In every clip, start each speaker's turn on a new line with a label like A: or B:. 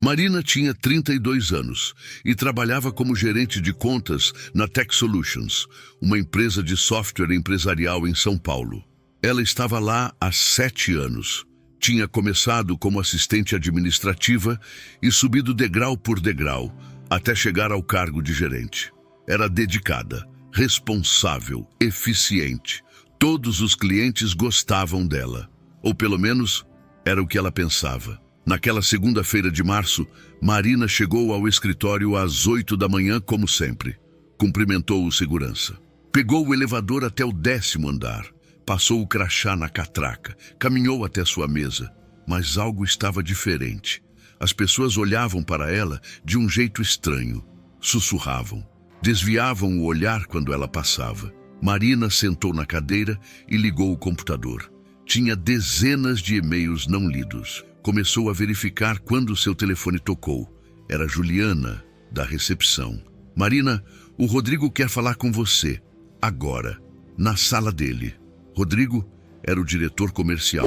A: Marina tinha 32 anos e trabalhava como gerente de contas na Tech Solutions, uma empresa de software empresarial em São Paulo. Ela estava lá há 7 anos. Tinha começado como assistente administrativa e subido degrau por degrau até chegar ao cargo de gerente. Era dedicada, responsável, eficiente. Todos os clientes gostavam dela, ou pelo menos era o que ela pensava. Naquela segunda-feira de março, Marina chegou ao escritório às 8 da manhã, como sempre. Cumprimentou o segurança. Pegou o elevador até o 10º andar. Passou o crachá na catraca. Caminhou até sua mesa. Mas algo estava diferente. As pessoas olhavam para ela de um jeito estranho. Sussurravam. Desviavam o olhar quando ela passava. Marina sentou na cadeira e ligou o computador. Tinha dezenas de e-mails não lidos. Começou a verificar quando seu telefone tocou. Era Juliana, da recepção. Marina, o Rodrigo quer falar com você. Agora, na sala dele. Rodrigo era o diretor comercial,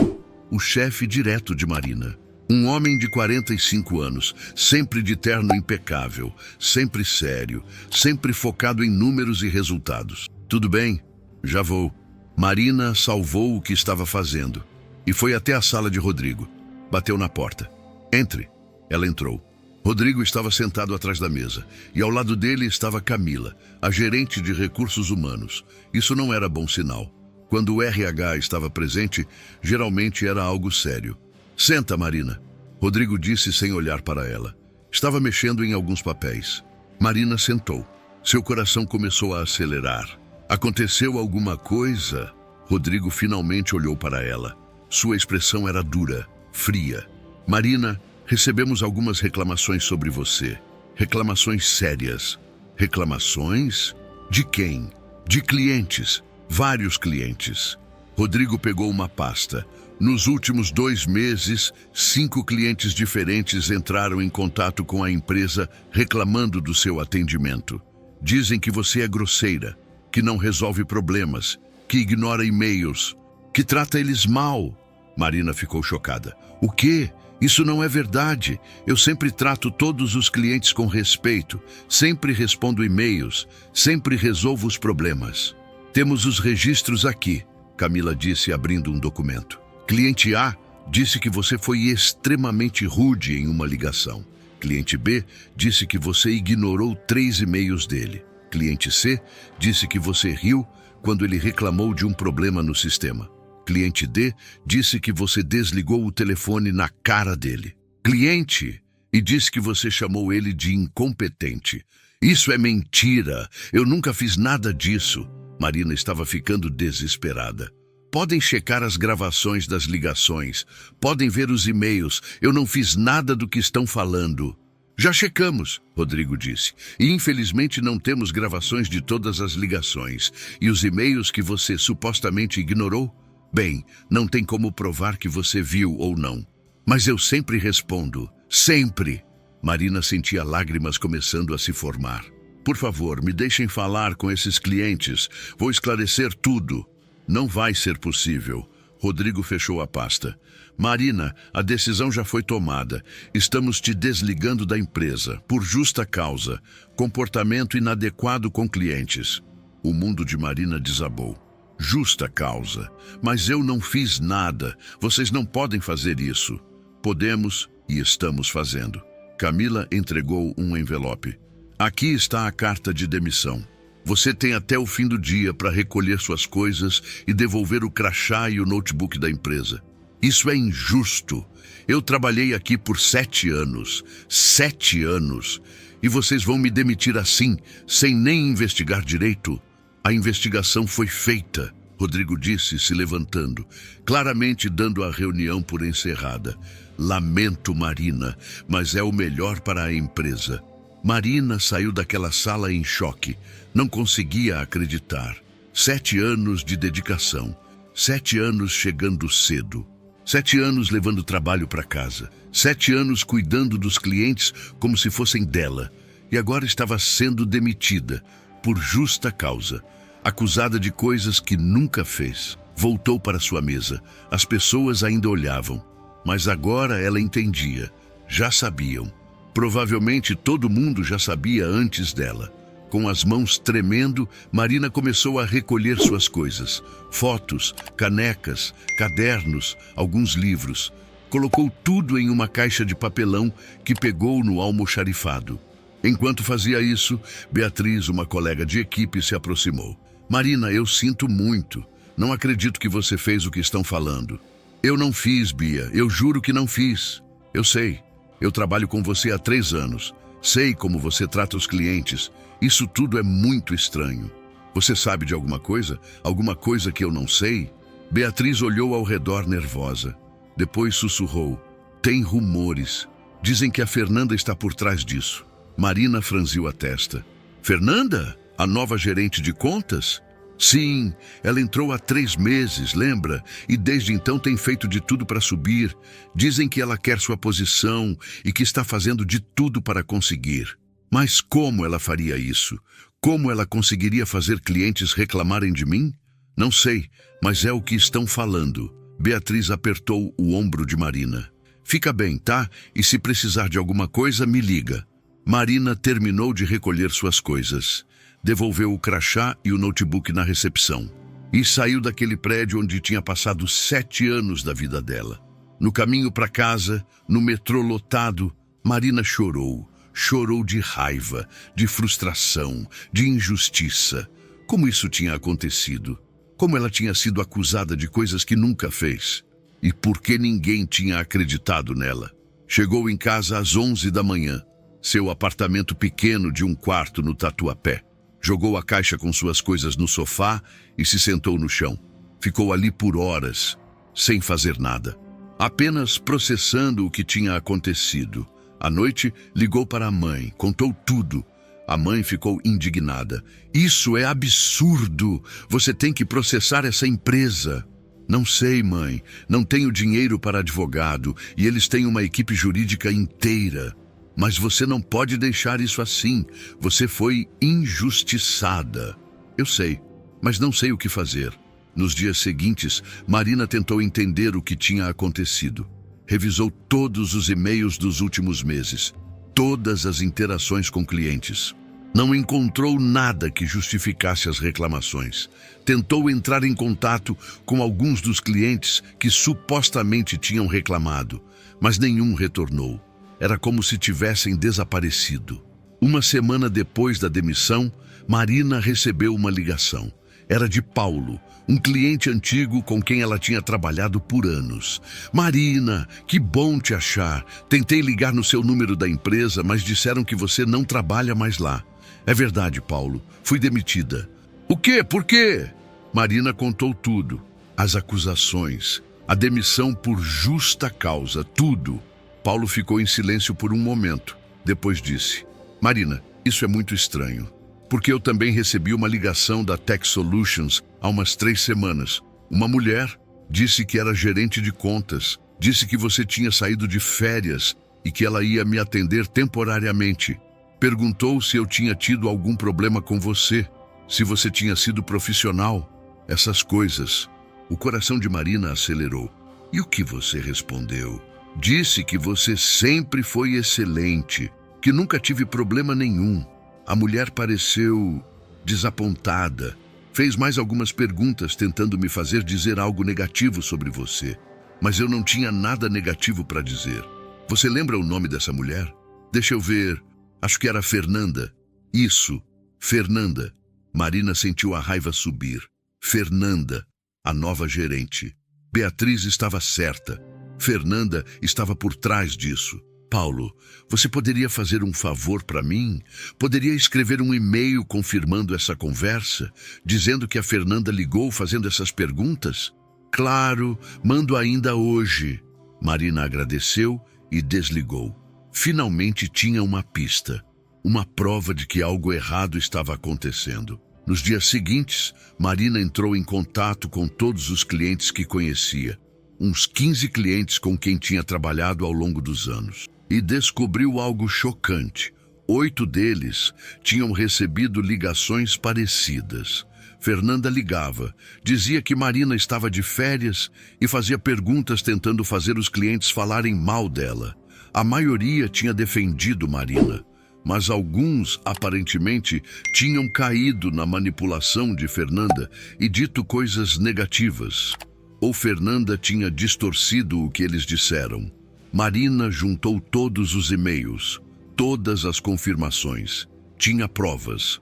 A: o chefe direto de Marina. Um homem de 45 anos, sempre de terno impecável, sempre sério, sempre focado em números e resultados. Tudo bem? Já vou. Marina salvou o que estava fazendo e foi até a sala de Rodrigo. Bateu na porta. Entre. Ela entrou. Rodrigo estava sentado atrás da mesa e ao lado dele estava Camila, a gerente de recursos humanos. Isso não era bom sinal. Quando o RH estava presente, geralmente era algo sério. Senta, Marina. Rodrigo disse sem olhar para ela. Estava mexendo em alguns papéis. Marina sentou. Seu coração começou a acelerar. Aconteceu alguma coisa? Rodrigo finalmente olhou para ela. Sua expressão era dura, fria. Marina, recebemos algumas reclamações sobre você. Reclamações sérias. Reclamações? De quem? De clientes. Vários clientes. Rodrigo pegou uma pasta. Nos últimos 2 meses, 5 clientes diferentes entraram em contato com a empresa reclamando do seu atendimento. Dizem que você é grosseira, que não resolve problemas, que ignora e-mails, que trata eles mal. Marina ficou chocada. O quê? Isso não é verdade. Eu sempre trato todos os clientes com respeito, sempre respondo e-mails, sempre resolvo os problemas. Temos os registros aqui, Camila disse abrindo um documento. Cliente A disse que você foi extremamente rude em uma ligação. Cliente B disse que você ignorou 3 e-mails dele. Cliente C disse que você riu quando ele reclamou de um problema no sistema. Cliente D disse que você desligou o telefone na cara dele. Cliente E disse que você chamou ele de incompetente. Isso é mentira. Eu nunca fiz nada disso. Marina estava ficando desesperada. Podem checar as gravações das ligações. Podem ver os e-mails. Eu não fiz nada do que estão falando. Já checamos, Rodrigo disse. E infelizmente não temos gravações de todas as ligações. E os e-mails que você supostamente ignorou? Bem, não tem como provar que você viu ou não. Mas eu sempre respondo. Sempre. Marina sentia lágrimas começando a se formar. Por favor, me deixem falar com esses clientes. Vou esclarecer tudo. Não vai ser possível. Rodrigo fechou a pasta. Marina, a decisão já foi tomada. Estamos te desligando da empresa, por justa causa. Comportamento inadequado com clientes. O mundo de Marina desabou. Justa causa. Mas eu não fiz nada. Vocês não podem fazer isso. Podemos e estamos fazendo. Camila entregou um envelope. Aqui está a carta de demissão. Você tem até o fim do dia para recolher suas coisas e devolver o crachá e o notebook da empresa. Isso é injusto. Eu trabalhei aqui por 7 anos. 7 anos. E vocês vão me demitir assim, sem nem investigar direito? A investigação foi feita, Rodrigo disse, se levantando, claramente dando a reunião por encerrada. Lamento, Marina, mas é o melhor para a empresa. Marina saiu daquela sala em choque. Não conseguia acreditar. 7 anos de dedicação. 7 anos chegando cedo. 7 anos levando trabalho para casa. 7 anos cuidando dos clientes como se fossem dela. E agora estava sendo demitida, por justa causa. Acusada de coisas que nunca fez. Voltou para sua mesa. As pessoas ainda olhavam. Mas agora ela entendia. Já sabiam. Provavelmente todo mundo já sabia antes dela. Com as mãos tremendo, Marina começou a recolher suas coisas. Fotos, canecas, cadernos, alguns livros. Colocou tudo em uma caixa de papelão que pegou no almoxarifado. Enquanto fazia isso, Beatriz, uma colega de equipe, se aproximou. Marina, eu sinto muito. Não acredito que você fez o que estão falando. Eu não fiz, Bia. Eu juro que não fiz. Eu sei. Eu trabalho com você há 3 anos. Sei como você trata os clientes. Isso tudo é muito estranho. Você sabe de alguma coisa? Alguma coisa que eu não sei? Beatriz olhou ao redor nervosa. Depois sussurrou. Tem rumores. Dizem que a Fernanda está por trás disso. Marina franziu a testa. Fernanda? A nova gerente de contas? Sim, ela entrou há 3 meses, lembra? E desde então tem feito de tudo para subir. Dizem que ela quer sua posição e que está fazendo de tudo para conseguir. Mas como ela faria isso? Como ela conseguiria fazer clientes reclamarem de mim? Não sei, mas é o que estão falando. Beatriz apertou o ombro de Marina. Fica bem, tá? E se precisar de alguma coisa, me liga. Marina terminou de recolher suas coisas. Devolveu o crachá e o notebook na recepção. E saiu daquele prédio onde tinha passado 7 anos da vida dela. No caminho para casa, no metrô lotado, Marina chorou. Chorou de raiva, de frustração, de injustiça. Como isso tinha acontecido? Como ela tinha sido acusada de coisas que nunca fez? E por que ninguém tinha acreditado nela? Chegou em casa às 11 da manhã. Seu apartamento pequeno de 1 quarto no Tatuapé. Jogou a caixa com suas coisas no sofá e se sentou no chão. Ficou ali por horas, sem fazer nada. Apenas processando o que tinha acontecido. À noite, ligou para a mãe, contou tudo. A mãe ficou indignada. Isso é absurdo! Você tem que processar essa empresa. Não sei, mãe. Não tenho dinheiro para advogado e eles têm uma equipe jurídica inteira. Mas você não pode deixar isso assim. Você foi injustiçada. Eu sei, mas não sei o que fazer. Nos dias seguintes, Marina tentou entender o que tinha acontecido. Revisou todos os e-mails dos últimos meses, todas as interações com clientes. Não encontrou nada que justificasse as reclamações. Tentou entrar em contato com alguns dos clientes que supostamente tinham reclamado, mas nenhum retornou. Era como se tivessem desaparecido. Uma semana depois da demissão, Marina recebeu uma ligação. Era de Paulo, um cliente antigo com quem ela tinha trabalhado por anos. Marina, que bom te achar. Tentei ligar no seu número da empresa, mas disseram que você não trabalha mais lá. É verdade, Paulo. Fui demitida. O quê? Por quê? Marina contou tudo. As acusações, a demissão por justa causa, tudo. Paulo ficou em silêncio por um momento. Depois disse: Marina, isso é muito estranho. Porque eu também recebi uma ligação da Tech Solutions há umas 3 semanas. Uma mulher disse que era gerente de contas, disse que você tinha saído de férias e que ela ia me atender temporariamente. Perguntou se eu tinha tido algum problema com você, se você tinha sido profissional, essas coisas. O coração de Marina acelerou. E o que você respondeu? Disse que você sempre foi excelente, que nunca tive problema nenhum. A mulher pareceu desapontada. Fez mais algumas perguntas tentando me fazer dizer algo negativo sobre você. Mas eu não tinha nada negativo para dizer. Você lembra o nome dessa mulher? Deixa eu ver. Acho que era Fernanda. Isso, Fernanda. Marina sentiu a raiva subir. Fernanda, a nova gerente. Beatriz estava certa. Fernanda estava por trás disso. Paulo, você poderia fazer um favor para mim? Poderia escrever um e-mail confirmando essa conversa, dizendo que a Fernanda ligou fazendo essas perguntas? Claro, mando ainda hoje. Marina agradeceu e desligou. Finalmente tinha uma pista, uma prova de que algo errado estava acontecendo. Nos dias seguintes, Marina entrou em contato com todos os clientes que conhecia, uns 15 clientes com quem tinha trabalhado ao longo dos anos. E descobriu algo chocante. 8 deles tinham recebido ligações parecidas. Fernanda ligava, dizia que Marina estava de férias e fazia perguntas tentando fazer os clientes falarem mal dela. A maioria tinha defendido Marina, mas alguns, aparentemente, tinham caído na manipulação de Fernanda e dito coisas negativas. Ou Fernanda tinha distorcido o que eles disseram. Marina juntou todos os e-mails, todas as confirmações. Tinha provas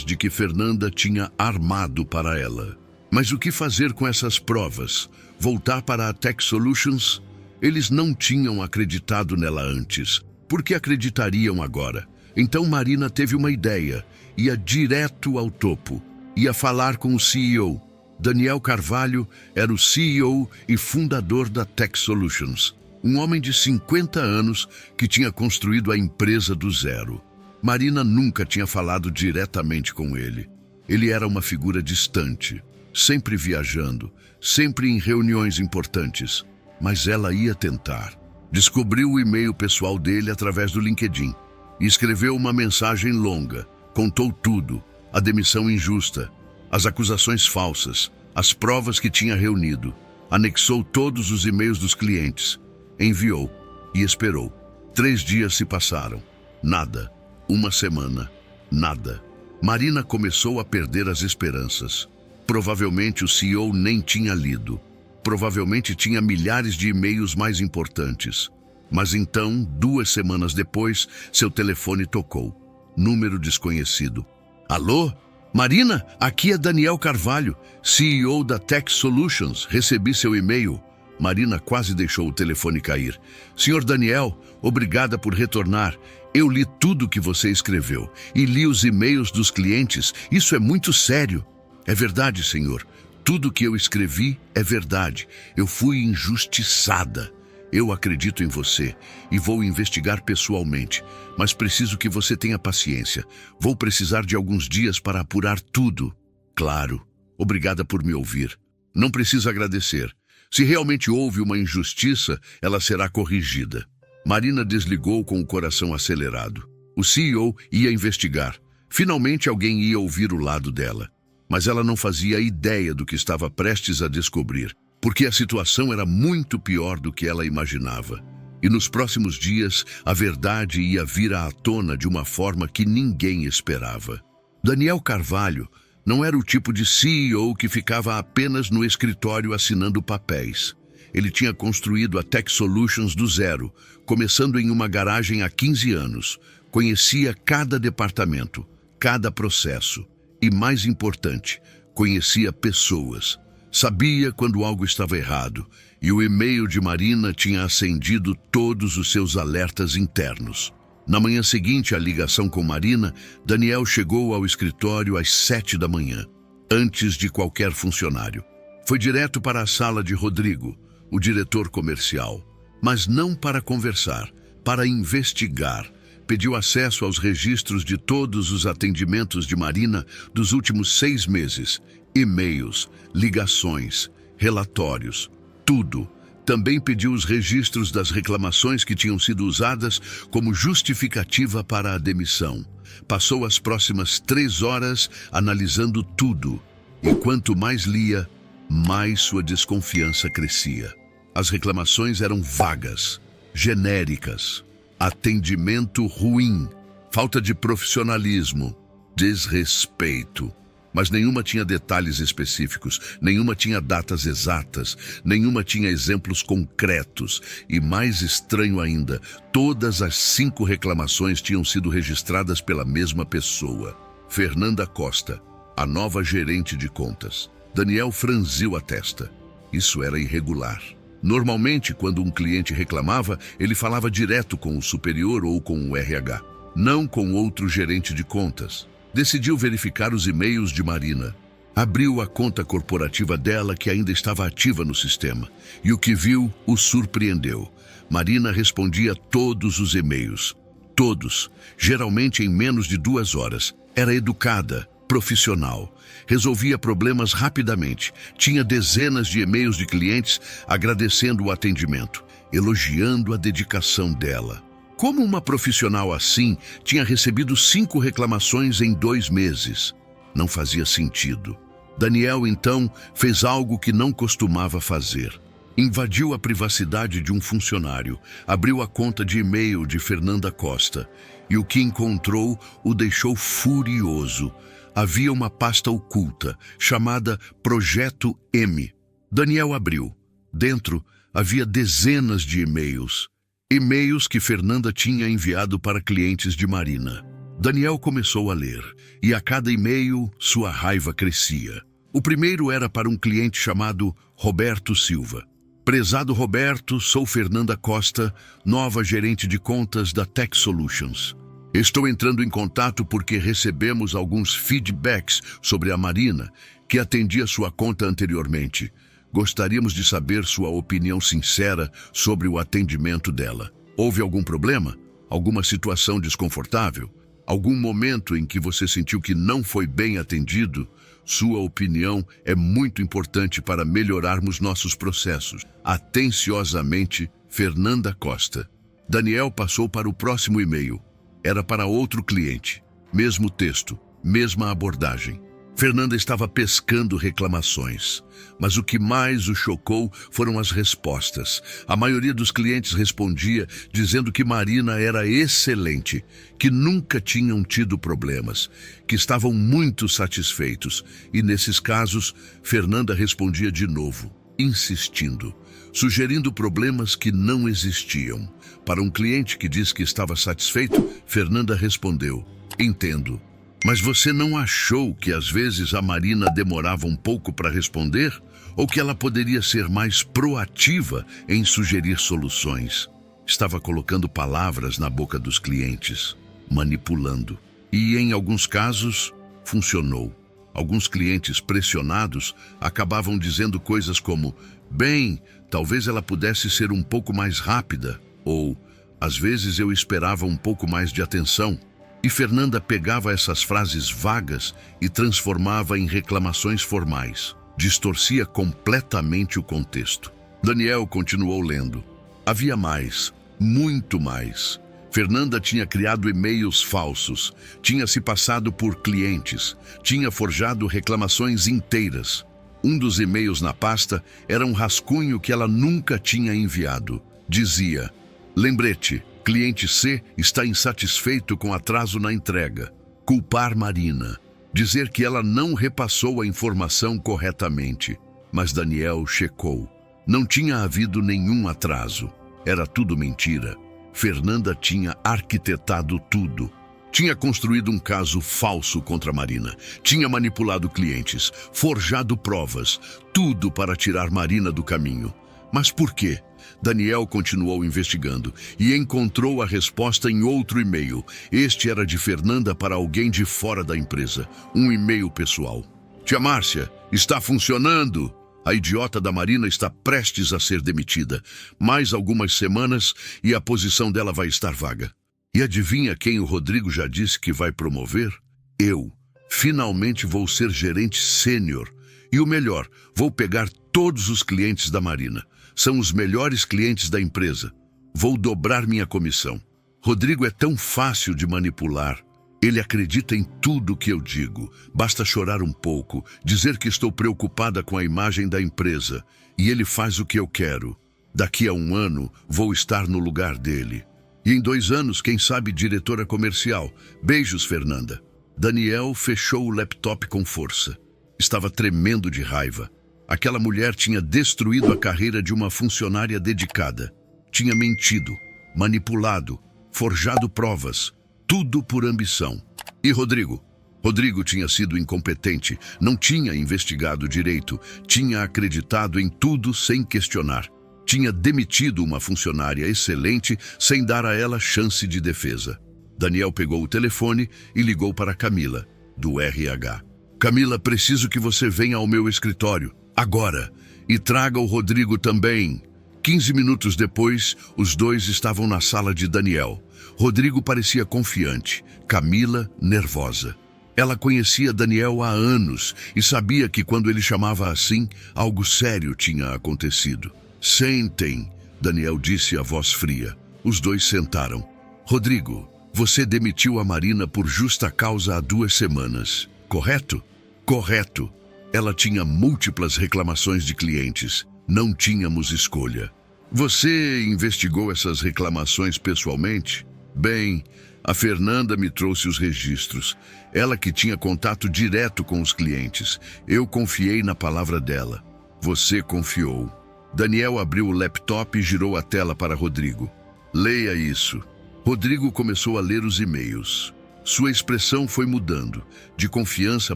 A: de que Fernanda tinha armado para ela. Mas o que fazer com essas provas? Voltar para a Tech Solutions? Eles não tinham acreditado nela antes. Por que acreditariam agora? Então Marina teve uma ideia. Ia direto ao topo. Ia falar com o CEO. Daniel Carvalho era o CEO e fundador da Tech Solutions. Um homem de 50 anos que tinha construído a empresa do zero. Marina nunca tinha falado diretamente com ele. Ele era uma figura distante, sempre viajando, sempre em reuniões importantes. Mas ela ia tentar. Descobriu o e-mail pessoal dele através do LinkedIn e escreveu uma mensagem longa. Contou tudo, a demissão injusta, as acusações falsas, as provas que tinha reunido. Anexou todos os e-mails dos clientes. Enviou e esperou. 3 dias se passaram. Nada. 1 semana. Nada. Marina começou a perder as esperanças. Provavelmente o CEO nem tinha lido. Provavelmente tinha milhares de e-mails mais importantes. Mas então, 2 semanas depois, seu telefone tocou. Número desconhecido. Alô? Marina, aqui é Daniel Carvalho, CEO da Tech Solutions. Recebi seu e-mail. Marina quase deixou o telefone cair. Senhor Daniel, obrigada por retornar. Eu li tudo o que você escreveu e li os e-mails dos clientes. Isso é muito sério. É verdade, senhor. Tudo que eu escrevi é verdade. Eu fui injustiçada. Eu acredito em você e vou investigar pessoalmente, mas preciso que você tenha paciência. Vou precisar de alguns dias para apurar tudo. Claro. Obrigada por me ouvir. Não precisa agradecer. Se realmente houve uma injustiça, ela será corrigida. Marina desligou com o coração acelerado. O CEO ia investigar. Finalmente alguém ia ouvir o lado dela. Mas ela não fazia ideia do que estava prestes a descobrir, porque a situação era muito pior do que ela imaginava. E nos próximos dias, a verdade ia vir à tona de uma forma que ninguém esperava. Daniel Carvalho não era o tipo de CEO que ficava apenas no escritório assinando papéis. Ele tinha construído a Tech Solutions do zero, começando em uma garagem há 15 anos. Conhecia cada departamento, cada processo. E, mais importante, conhecia pessoas. Sabia quando algo estava errado. E o e-mail de Marina tinha acendido todos os seus alertas internos. Na manhã seguinte à ligação com Marina, Daniel chegou ao escritório às 7 da manhã, antes de qualquer funcionário. Foi direto para a sala de Rodrigo, o diretor comercial, mas não para conversar, para investigar. Pediu acesso aos registros de todos os atendimentos de Marina dos últimos 6 meses, e-mails, ligações, relatórios, tudo. Também pediu os registros das reclamações que tinham sido usadas como justificativa para a demissão. Passou as próximas 3 horas analisando tudo, e quanto mais lia, mais sua desconfiança crescia. As reclamações eram vagas, genéricas, atendimento ruim, falta de profissionalismo, desrespeito. Mas nenhuma tinha detalhes específicos, nenhuma tinha datas exatas, nenhuma tinha exemplos concretos. E mais estranho ainda, todas as 5 reclamações tinham sido registradas pela mesma pessoa. Fernanda Costa, a nova gerente de contas. Daniel franziu a testa. Isso era irregular. Normalmente, quando um cliente reclamava, ele falava direto com o superior ou com o RH, não com outro gerente de contas. Decidiu verificar os e-mails de Marina. Abriu a conta corporativa dela, que ainda estava ativa no sistema, e o que viu o surpreendeu. Marina respondia todos os e-mails. Todos, geralmente em menos de 2 horas. Era educada, profissional. Resolvia problemas rapidamente. Tinha dezenas de e-mails de clientes agradecendo o atendimento, elogiando a dedicação dela. Como uma profissional assim tinha recebido 5 reclamações em 2 meses? Não fazia sentido. Daniel, então, fez algo que não costumava fazer. Invadiu a privacidade de um funcionário, abriu a conta de e-mail de Fernanda Costa e o que encontrou o deixou furioso. Havia uma pasta oculta, chamada Projeto M. Daniel abriu. Dentro havia dezenas de e-mails. E-mails que Fernanda tinha enviado para clientes de Marina. Daniel começou a ler, e a cada e-mail sua raiva crescia. O primeiro era para um cliente chamado Roberto Silva. Prezado Roberto, sou Fernanda Costa, nova gerente de contas da Tech Solutions. Estou entrando em contato porque recebemos alguns feedbacks sobre a Marina, que atendia sua conta anteriormente. Gostaríamos de saber sua opinião sincera sobre o atendimento dela. Houve algum problema? Alguma situação desconfortável? Algum momento em que você sentiu que não foi bem atendido? Sua opinião é muito importante para melhorarmos nossos processos. Atenciosamente, Fernanda Costa. Daniel passou para o próximo e-mail. Era para outro cliente. Mesmo texto, mesma abordagem. Fernanda estava pescando reclamações, mas o que mais o chocou foram as respostas. A maioria dos clientes respondia dizendo que Marina era excelente, que nunca tinham tido problemas, que estavam muito satisfeitos. E nesses casos, Fernanda respondia de novo, insistindo, sugerindo problemas que não existiam. Para um cliente que diz que estava satisfeito, Fernanda respondeu, entendo. Mas você não achou que às vezes a Marina demorava um pouco para responder? Ou que ela poderia ser mais proativa em sugerir soluções? Estava colocando palavras na boca dos clientes, manipulando. E em alguns casos, funcionou. Alguns clientes pressionados acabavam dizendo coisas como, bem, talvez ela pudesse ser um pouco mais rápida, ou, às vezes eu esperava um pouco mais de atenção. E Fernanda pegava essas frases vagas e transformava em reclamações formais. Distorcia completamente o contexto. Daniel continuou lendo. Havia mais, muito mais. Fernanda tinha criado e-mails falsos, tinha se passado por clientes, tinha forjado reclamações inteiras. Um dos e-mails na pasta era um rascunho que ela nunca tinha enviado. Dizia, lembrete, cliente C está insatisfeito com atraso na entrega. Culpar Marina. Dizer que ela não repassou a informação corretamente. Mas Daniel checou. Não tinha havido nenhum atraso. Era tudo mentira. Fernanda tinha arquitetado tudo. Tinha construído um caso falso contra Marina. Tinha manipulado clientes, forjado provas. Tudo para tirar Marina do caminho. Mas por quê? Daniel continuou investigando e encontrou a resposta em outro e-mail. Este era de Fernanda para alguém de fora da empresa. Um e-mail pessoal. Tia Márcia, está funcionando? A idiota da Marina está prestes a ser demitida. Mais algumas semanas e a posição dela vai estar vaga. E adivinha quem o Rodrigo já disse que vai promover? Eu. Finalmente vou ser gerente sênior. E o melhor, vou pegar todos os clientes da Marina. São os melhores clientes da empresa. Vou dobrar minha comissão. Rodrigo é tão fácil de manipular. Ele acredita em tudo que eu digo. Basta chorar um pouco, dizer que estou preocupada com a imagem da empresa. E ele faz o que eu quero. Daqui a um ano, vou estar no lugar dele. E em 2 anos, quem sabe, diretora comercial. Beijos, Fernanda. Daniel fechou o laptop com força. Estava tremendo de raiva. Aquela mulher tinha destruído a carreira de uma funcionária dedicada. Tinha mentido, manipulado, forjado provas, tudo por ambição. E Rodrigo? Rodrigo tinha sido incompetente, não tinha investigado direito, tinha acreditado em tudo sem questionar. Tinha demitido uma funcionária excelente sem dar a ela chance de defesa. Daniel pegou o telefone e ligou para Camila, do RH. Camila, preciso que você venha ao meu escritório. Agora, e traga o Rodrigo também. 15 minutos depois, os dois estavam na sala de Daniel. Rodrigo parecia confiante, Camila nervosa. Ela conhecia Daniel há anos e sabia que quando ele chamava assim, algo sério tinha acontecido. Sentem, Daniel disse a voz fria. Os dois sentaram. Rodrigo, você demitiu a Marina por justa causa há 2 semanas, correto? Correto. Ela tinha múltiplas reclamações de clientes. Não tínhamos escolha. Você investigou essas reclamações pessoalmente? Bem, a Fernanda me trouxe os registros. Ela que tinha contato direto com os clientes. Eu confiei na palavra dela. Você confiou. Daniel abriu o laptop e girou a tela para Rodrigo. Leia isso. Rodrigo começou a ler os e-mails. Sua expressão foi mudando, de confiança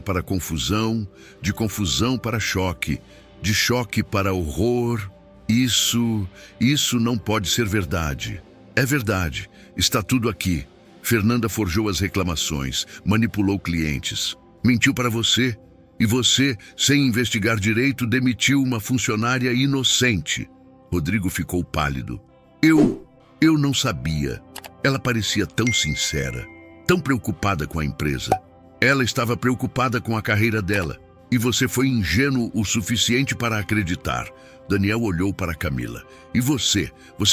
A: para confusão, de confusão para choque, de choque para horror. Isso não pode ser verdade. É verdade. Está tudo aqui. Fernanda forjou as reclamações, manipulou clientes, mentiu para você. E você, sem investigar direito, demitiu uma funcionária inocente. Rodrigo ficou pálido. Eu não sabia. Ela parecia tão sincera, tão preocupada com a empresa. Ela estava preocupada com a carreira dela. E você foi ingênuo o suficiente para acreditar. Daniel olhou para Camila. E você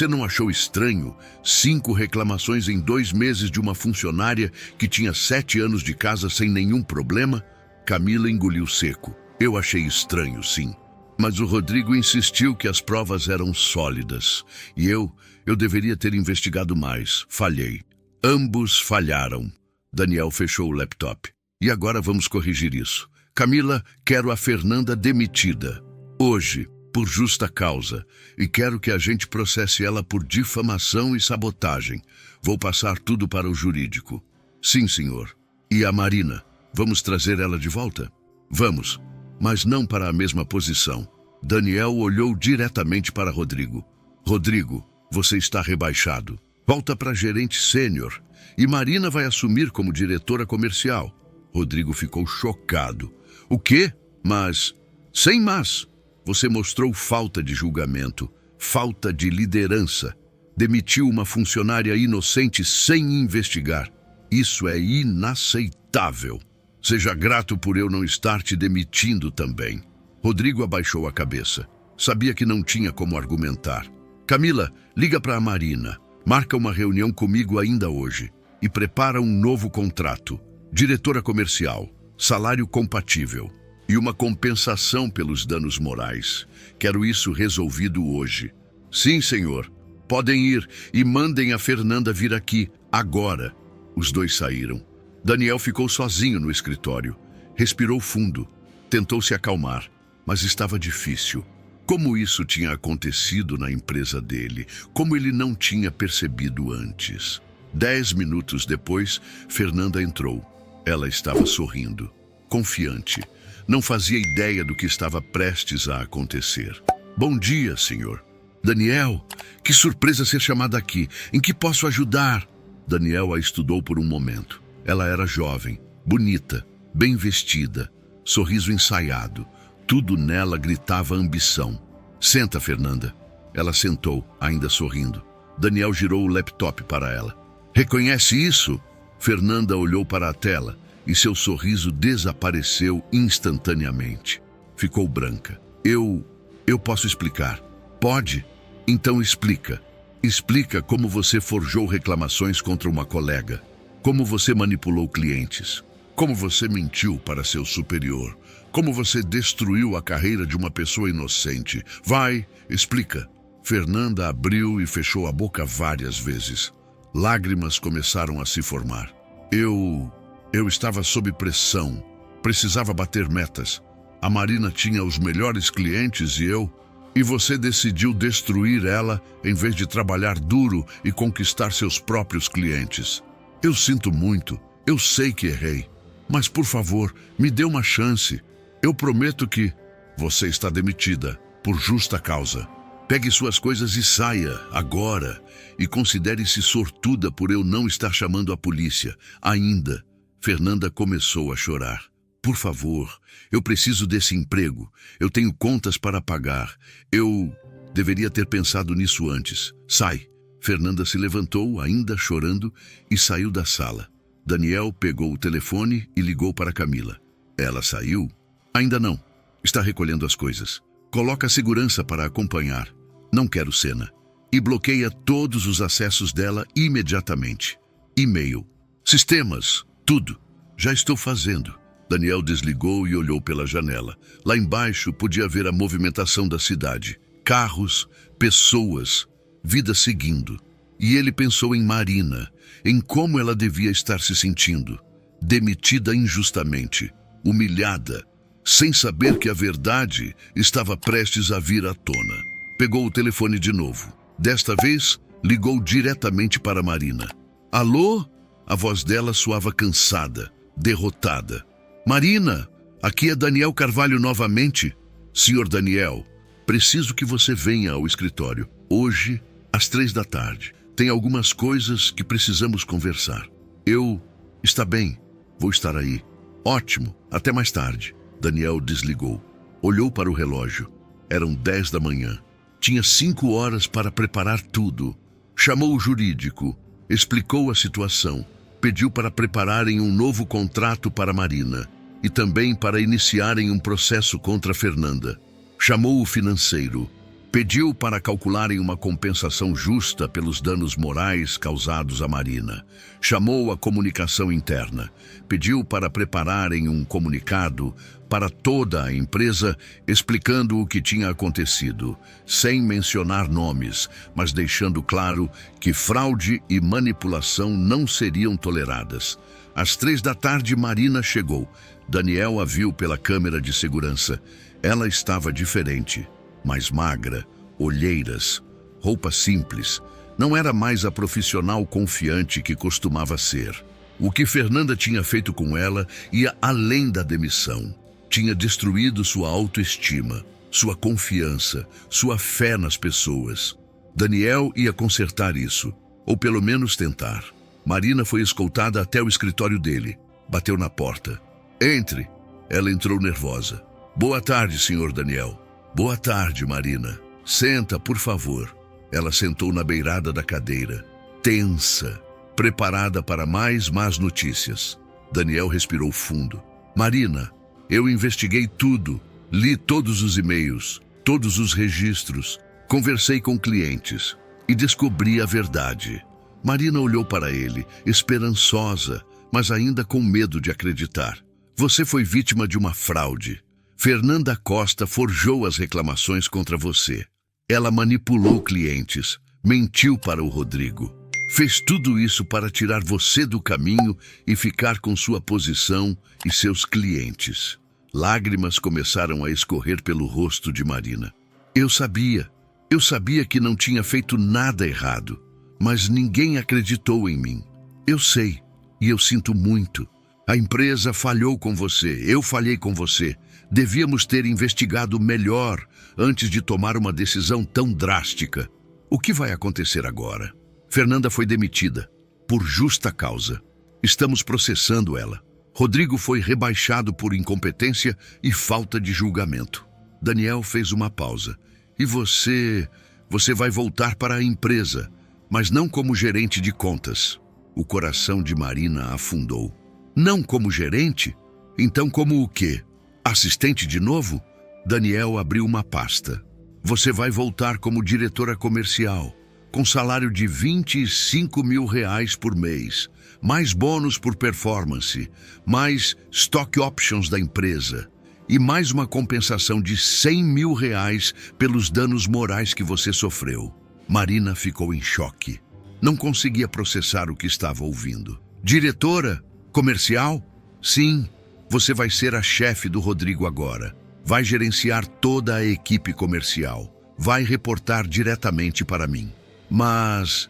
A: não achou estranho 5 reclamações em 2 meses de uma funcionária que tinha 7 anos de casa sem nenhum problema? Camila engoliu seco. Eu achei estranho, sim. Mas o Rodrigo insistiu que as provas eram sólidas. E eu deveria ter investigado mais. Falhei. Ambos falharam. Daniel fechou o laptop. E agora vamos corrigir isso. Camila, quero a Fernanda demitida. Hoje, por justa causa. E quero que a gente processe ela por difamação e sabotagem. Vou passar tudo para o jurídico. Sim, senhor. E a Marina? Vamos trazer ela de volta? Vamos, mas não para a mesma posição. Daniel olhou diretamente para Rodrigo. Rodrigo, você está rebaixado. Volta para gerente sênior. E Marina vai assumir como diretora comercial. Rodrigo ficou chocado. O quê? Mas, sem mas, você mostrou falta de julgamento, falta de liderança. Demitiu uma funcionária inocente sem investigar. Isso é inaceitável. Seja grato por eu não estar te demitindo também. Rodrigo abaixou a cabeça. Sabia que não tinha como argumentar. Camila, liga para a Marina. Marca uma reunião comigo ainda hoje. E prepara um novo contrato. Diretora comercial. Salário compatível. E uma compensação pelos danos morais. Quero isso resolvido hoje. Sim, senhor. Podem ir e mandem a Fernanda vir aqui, agora. Os dois saíram. Daniel ficou sozinho no escritório. Respirou fundo. Tentou se acalmar, mas estava difícil. Como isso tinha acontecido na empresa dele? Como ele não tinha percebido antes? 10 minutos depois, Fernanda entrou. Ela estava sorrindo, confiante. Não fazia ideia do que estava prestes a acontecer. Bom dia, senhor. Daniel, que surpresa ser chamada aqui. Em que posso ajudar? Daniel a estudou por um momento. Ela era jovem, bonita, bem vestida, sorriso ensaiado. Tudo nela gritava ambição. Senta, Fernanda. Ela sentou, ainda sorrindo. Daniel girou o laptop para ela. Reconhece isso? Fernanda olhou para a tela e seu sorriso desapareceu instantaneamente. Ficou branca. Eu posso explicar. Pode? Então explica. Explica como você forjou reclamações contra uma colega. Como você manipulou clientes. Como você mentiu para seu superior. Como você destruiu a carreira de uma pessoa inocente. Vai, explica. Fernanda abriu e fechou a boca várias vezes. Lágrimas começaram a se formar. Eu estava sob pressão. Precisava bater metas. A Marina tinha os melhores clientes e você decidiu destruir ela em vez de trabalhar duro e conquistar seus próprios clientes. Eu sinto muito. Eu sei que errei. Mas, por favor, me dê uma chance. Eu prometo que você está demitida por justa causa. Pegue suas coisas e saia, agora. E considere-se sortuda por eu não estar chamando a polícia. Ainda. Fernanda começou a chorar. Por favor, eu preciso desse emprego. Eu tenho contas para pagar. Eu deveria ter pensado nisso antes. Sai. Fernanda se levantou, ainda chorando, e saiu da sala. Daniel pegou o telefone e ligou para Camila. Ela saiu? Ainda não. Está recolhendo as coisas. Coloca a segurança para acompanhar. Não quero cena. E bloqueia todos os acessos dela imediatamente. E-mail. Sistemas. Tudo. Já estou fazendo. Daniel desligou e olhou pela janela. Lá embaixo podia ver a movimentação da cidade. carros, pessoas, vida seguindo. E ele pensou em Marina, em como ela devia estar se sentindo, demitida injustamente, humilhada, sem saber que a verdade estava prestes a vir à tona. Pegou o telefone de novo. Desta vez, ligou diretamente para Marina. Alô? A voz dela soava cansada, derrotada. Marina, aqui é Daniel Carvalho novamente. Senhor Daniel, preciso que você venha ao escritório, hoje, às 3 da tarde. Tem algumas coisas que precisamos conversar. Está bem, vou estar aí. Ótimo, até mais tarde. Daniel desligou. Olhou para o relógio. Eram 10 da manhã. Tinha 5 horas para preparar tudo. Chamou o jurídico, explicou a situação, pediu para prepararem um novo contrato para Marina e também para iniciarem um processo contra Fernanda. Chamou o financeiro, pediu para calcularem uma compensação justa pelos danos morais causados a Marina. Chamou a comunicação interna, pediu para prepararem um comunicado para toda a empresa explicando o que tinha acontecido, sem mencionar nomes, mas deixando claro que fraude e manipulação não seriam toleradas. Às 3 da tarde, Marina chegou. Daniel a viu pela câmera de segurança. Ela estava diferente, mais magra, olheiras, roupa simples. Não era mais a profissional confiante que costumava ser. O que Fernanda tinha feito com ela ia além da demissão. Tinha destruído sua autoestima, sua confiança, sua fé nas pessoas. Daniel ia consertar isso, ou pelo menos tentar. Marina foi escoltada até o escritório dele. Bateu na porta. Entre. Ela entrou nervosa. Boa tarde, senhor Daniel. Boa tarde, Marina. Senta, por favor. Ela sentou na beirada da cadeira, tensa, preparada para mais más notícias. Daniel respirou fundo. Marina, eu investiguei tudo, li todos os e-mails, todos os registros, conversei com clientes e descobri a verdade. Marina olhou para ele, esperançosa, mas ainda com medo de acreditar. Você foi vítima de uma fraude. Fernanda Costa forjou as reclamações contra você. Ela manipulou clientes, mentiu para o Rodrigo. Fez tudo isso para tirar você do caminho e ficar com sua posição e seus clientes. Lágrimas começaram a escorrer pelo rosto de Marina. Eu sabia que não tinha feito nada errado, mas ninguém acreditou em mim. Eu sei, e eu sinto muito. A empresa falhou com você, eu falhei com você. Devíamos ter investigado melhor antes de tomar uma decisão tão drástica. O que vai acontecer agora? Fernanda foi demitida, por justa causa. Estamos processando ela. Rodrigo foi rebaixado por incompetência e falta de julgamento. Daniel fez uma pausa. E você vai voltar para a empresa, mas não como gerente de contas. O coração de Marina afundou. Não como gerente? Então como o quê? Assistente de novo? Daniel abriu uma pasta. Você vai voltar como diretora comercial, com salário de R$25 mil por mês, mais bônus por performance, mais stock options da empresa e mais uma compensação de R$100 mil pelos danos morais que você sofreu. Marina ficou em choque. Não conseguia processar o que estava ouvindo. Diretora comercial? Sim. Você vai ser a chefe do Rodrigo agora. Vai gerenciar toda a equipe comercial. Vai reportar diretamente para mim. Mas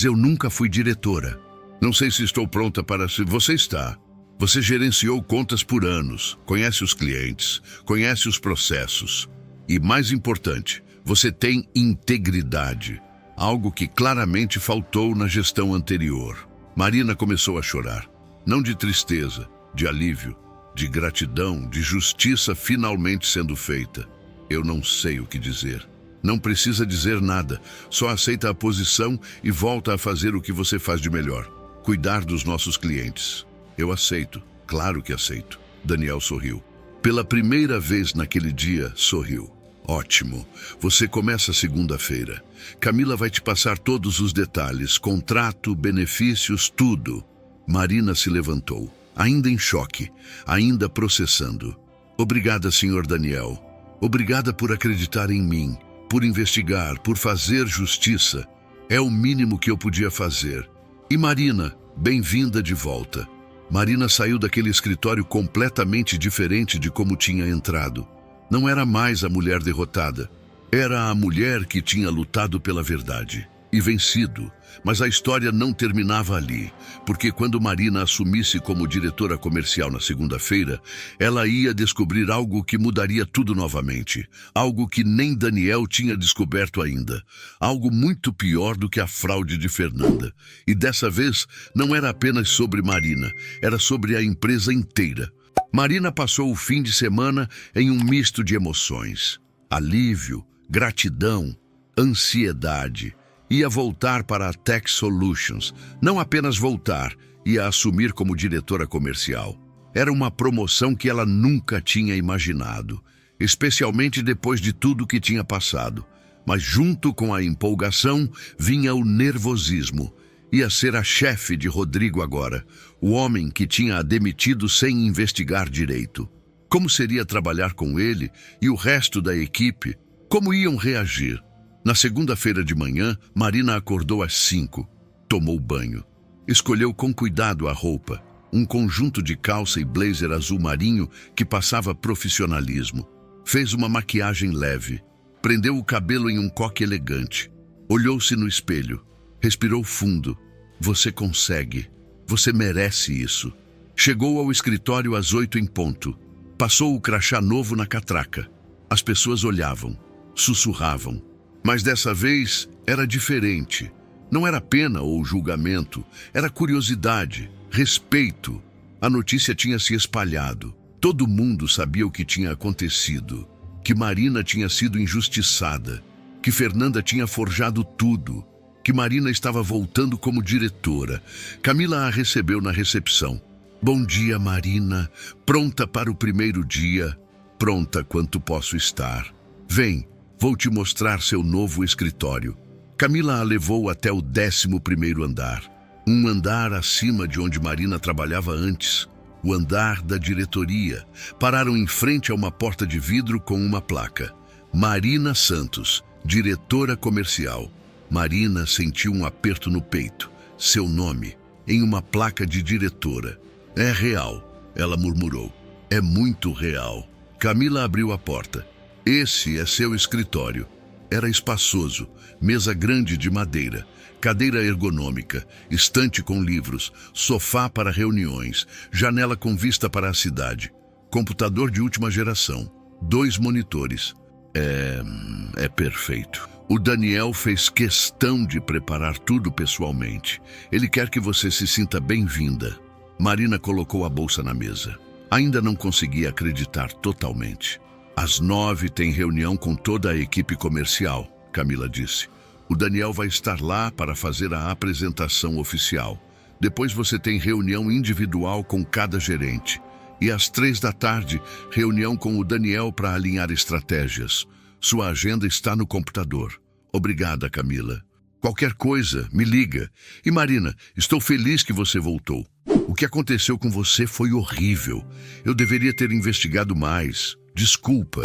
A: eu nunca fui diretora. Não sei se estou pronta para... Você está. Você gerenciou contas por anos, conhece os clientes, conhece os processos. E mais importante, você tem integridade. Algo que claramente faltou na gestão anterior. Marina começou a chorar. Não de tristeza, de alívio. De gratidão, de justiça finalmente sendo feita. Eu não sei o que dizer. Não precisa dizer nada, só aceita a posição e volta a fazer o que você faz de melhor. Cuidar dos nossos clientes. Eu aceito, claro que aceito. Daniel sorriu. Pela primeira vez naquele dia, sorriu. Ótimo, você começa segunda-feira. Camila vai te passar todos os detalhes, contrato, benefícios, tudo. Marina se levantou. Ainda em choque, ainda processando. Obrigada, senhor Daniel. Obrigada por acreditar em mim, por investigar, por fazer justiça. É o mínimo que eu podia fazer. E Marina, bem-vinda de volta. Marina saiu daquele escritório completamente diferente de como tinha entrado. Não era mais a mulher derrotada. Era a mulher que tinha lutado pela verdade e vencido. Mas a história não terminava ali, porque quando Marina assumisse como diretora comercial na segunda-feira, ela ia descobrir algo que mudaria tudo novamente. Algo que nem Daniel tinha descoberto ainda. Algo muito pior do que a fraude de Fernanda. E dessa vez, não era apenas sobre Marina, era sobre a empresa inteira. Marina passou o fim de semana em um misto de emoções. Alívio, gratidão, ansiedade. Ia voltar para a Tech Solutions. Não apenas voltar, ia assumir como diretora comercial. Era uma promoção que ela nunca tinha imaginado, especialmente depois de tudo que tinha passado. Mas junto com a empolgação, vinha o nervosismo. Ia ser a chefe de Rodrigo agora, o homem que tinha a demitido sem investigar direito. Como seria trabalhar com ele e o resto da equipe? Como iam reagir? Na segunda-feira de manhã, Marina acordou às 5, tomou banho. Escolheu com cuidado a roupa, um conjunto de calça e blazer azul marinho que passava profissionalismo. Fez uma maquiagem leve, prendeu o cabelo em um coque elegante. Olhou-se no espelho, respirou fundo. Você consegue, você merece isso. Chegou ao escritório às 8 em ponto. Passou o crachá novo na catraca. As pessoas olhavam, sussurravam. Mas dessa vez era diferente. Não era pena ou julgamento, era curiosidade, respeito. A notícia tinha se espalhado. Todo mundo sabia o que tinha acontecido. Que Marina tinha sido injustiçada. Que Fernanda tinha forjado tudo. Que Marina estava voltando como diretora. Camila a recebeu na recepção. Bom dia, Marina. Pronta para o primeiro dia. Pronta quanto posso estar. Vem. Vou te mostrar seu novo escritório. Camila a levou até o 11º andar. Um andar acima de onde Marina trabalhava antes. O andar da diretoria. Pararam em frente a uma porta de vidro com uma placa. Marina Santos, diretora comercial. Marina sentiu um aperto no peito. Seu nome, em uma placa de diretora. É real, ela murmurou. É muito real. Camila abriu a porta. Esse é seu escritório. Era espaçoso, mesa grande de madeira, cadeira ergonômica, estante com livros, sofá para reuniões, janela com vista para a cidade, computador de última geração, 2 monitores. É perfeito. O Daniel fez questão de preparar tudo pessoalmente. Ele quer que você se sinta bem-vinda. Marina colocou a bolsa na mesa. Ainda não conseguia acreditar totalmente. Às 9 tem reunião com toda a equipe comercial, Camila disse. O Daniel vai estar lá para fazer a apresentação oficial. Depois você tem reunião individual com cada gerente. E às 3 da tarde, reunião com o Daniel para alinhar estratégias. Sua agenda está no computador. Obrigada, Camila. Qualquer coisa, me liga. E Marina, estou feliz que você voltou. O que aconteceu com você foi horrível. Eu deveria ter investigado mais. Desculpa.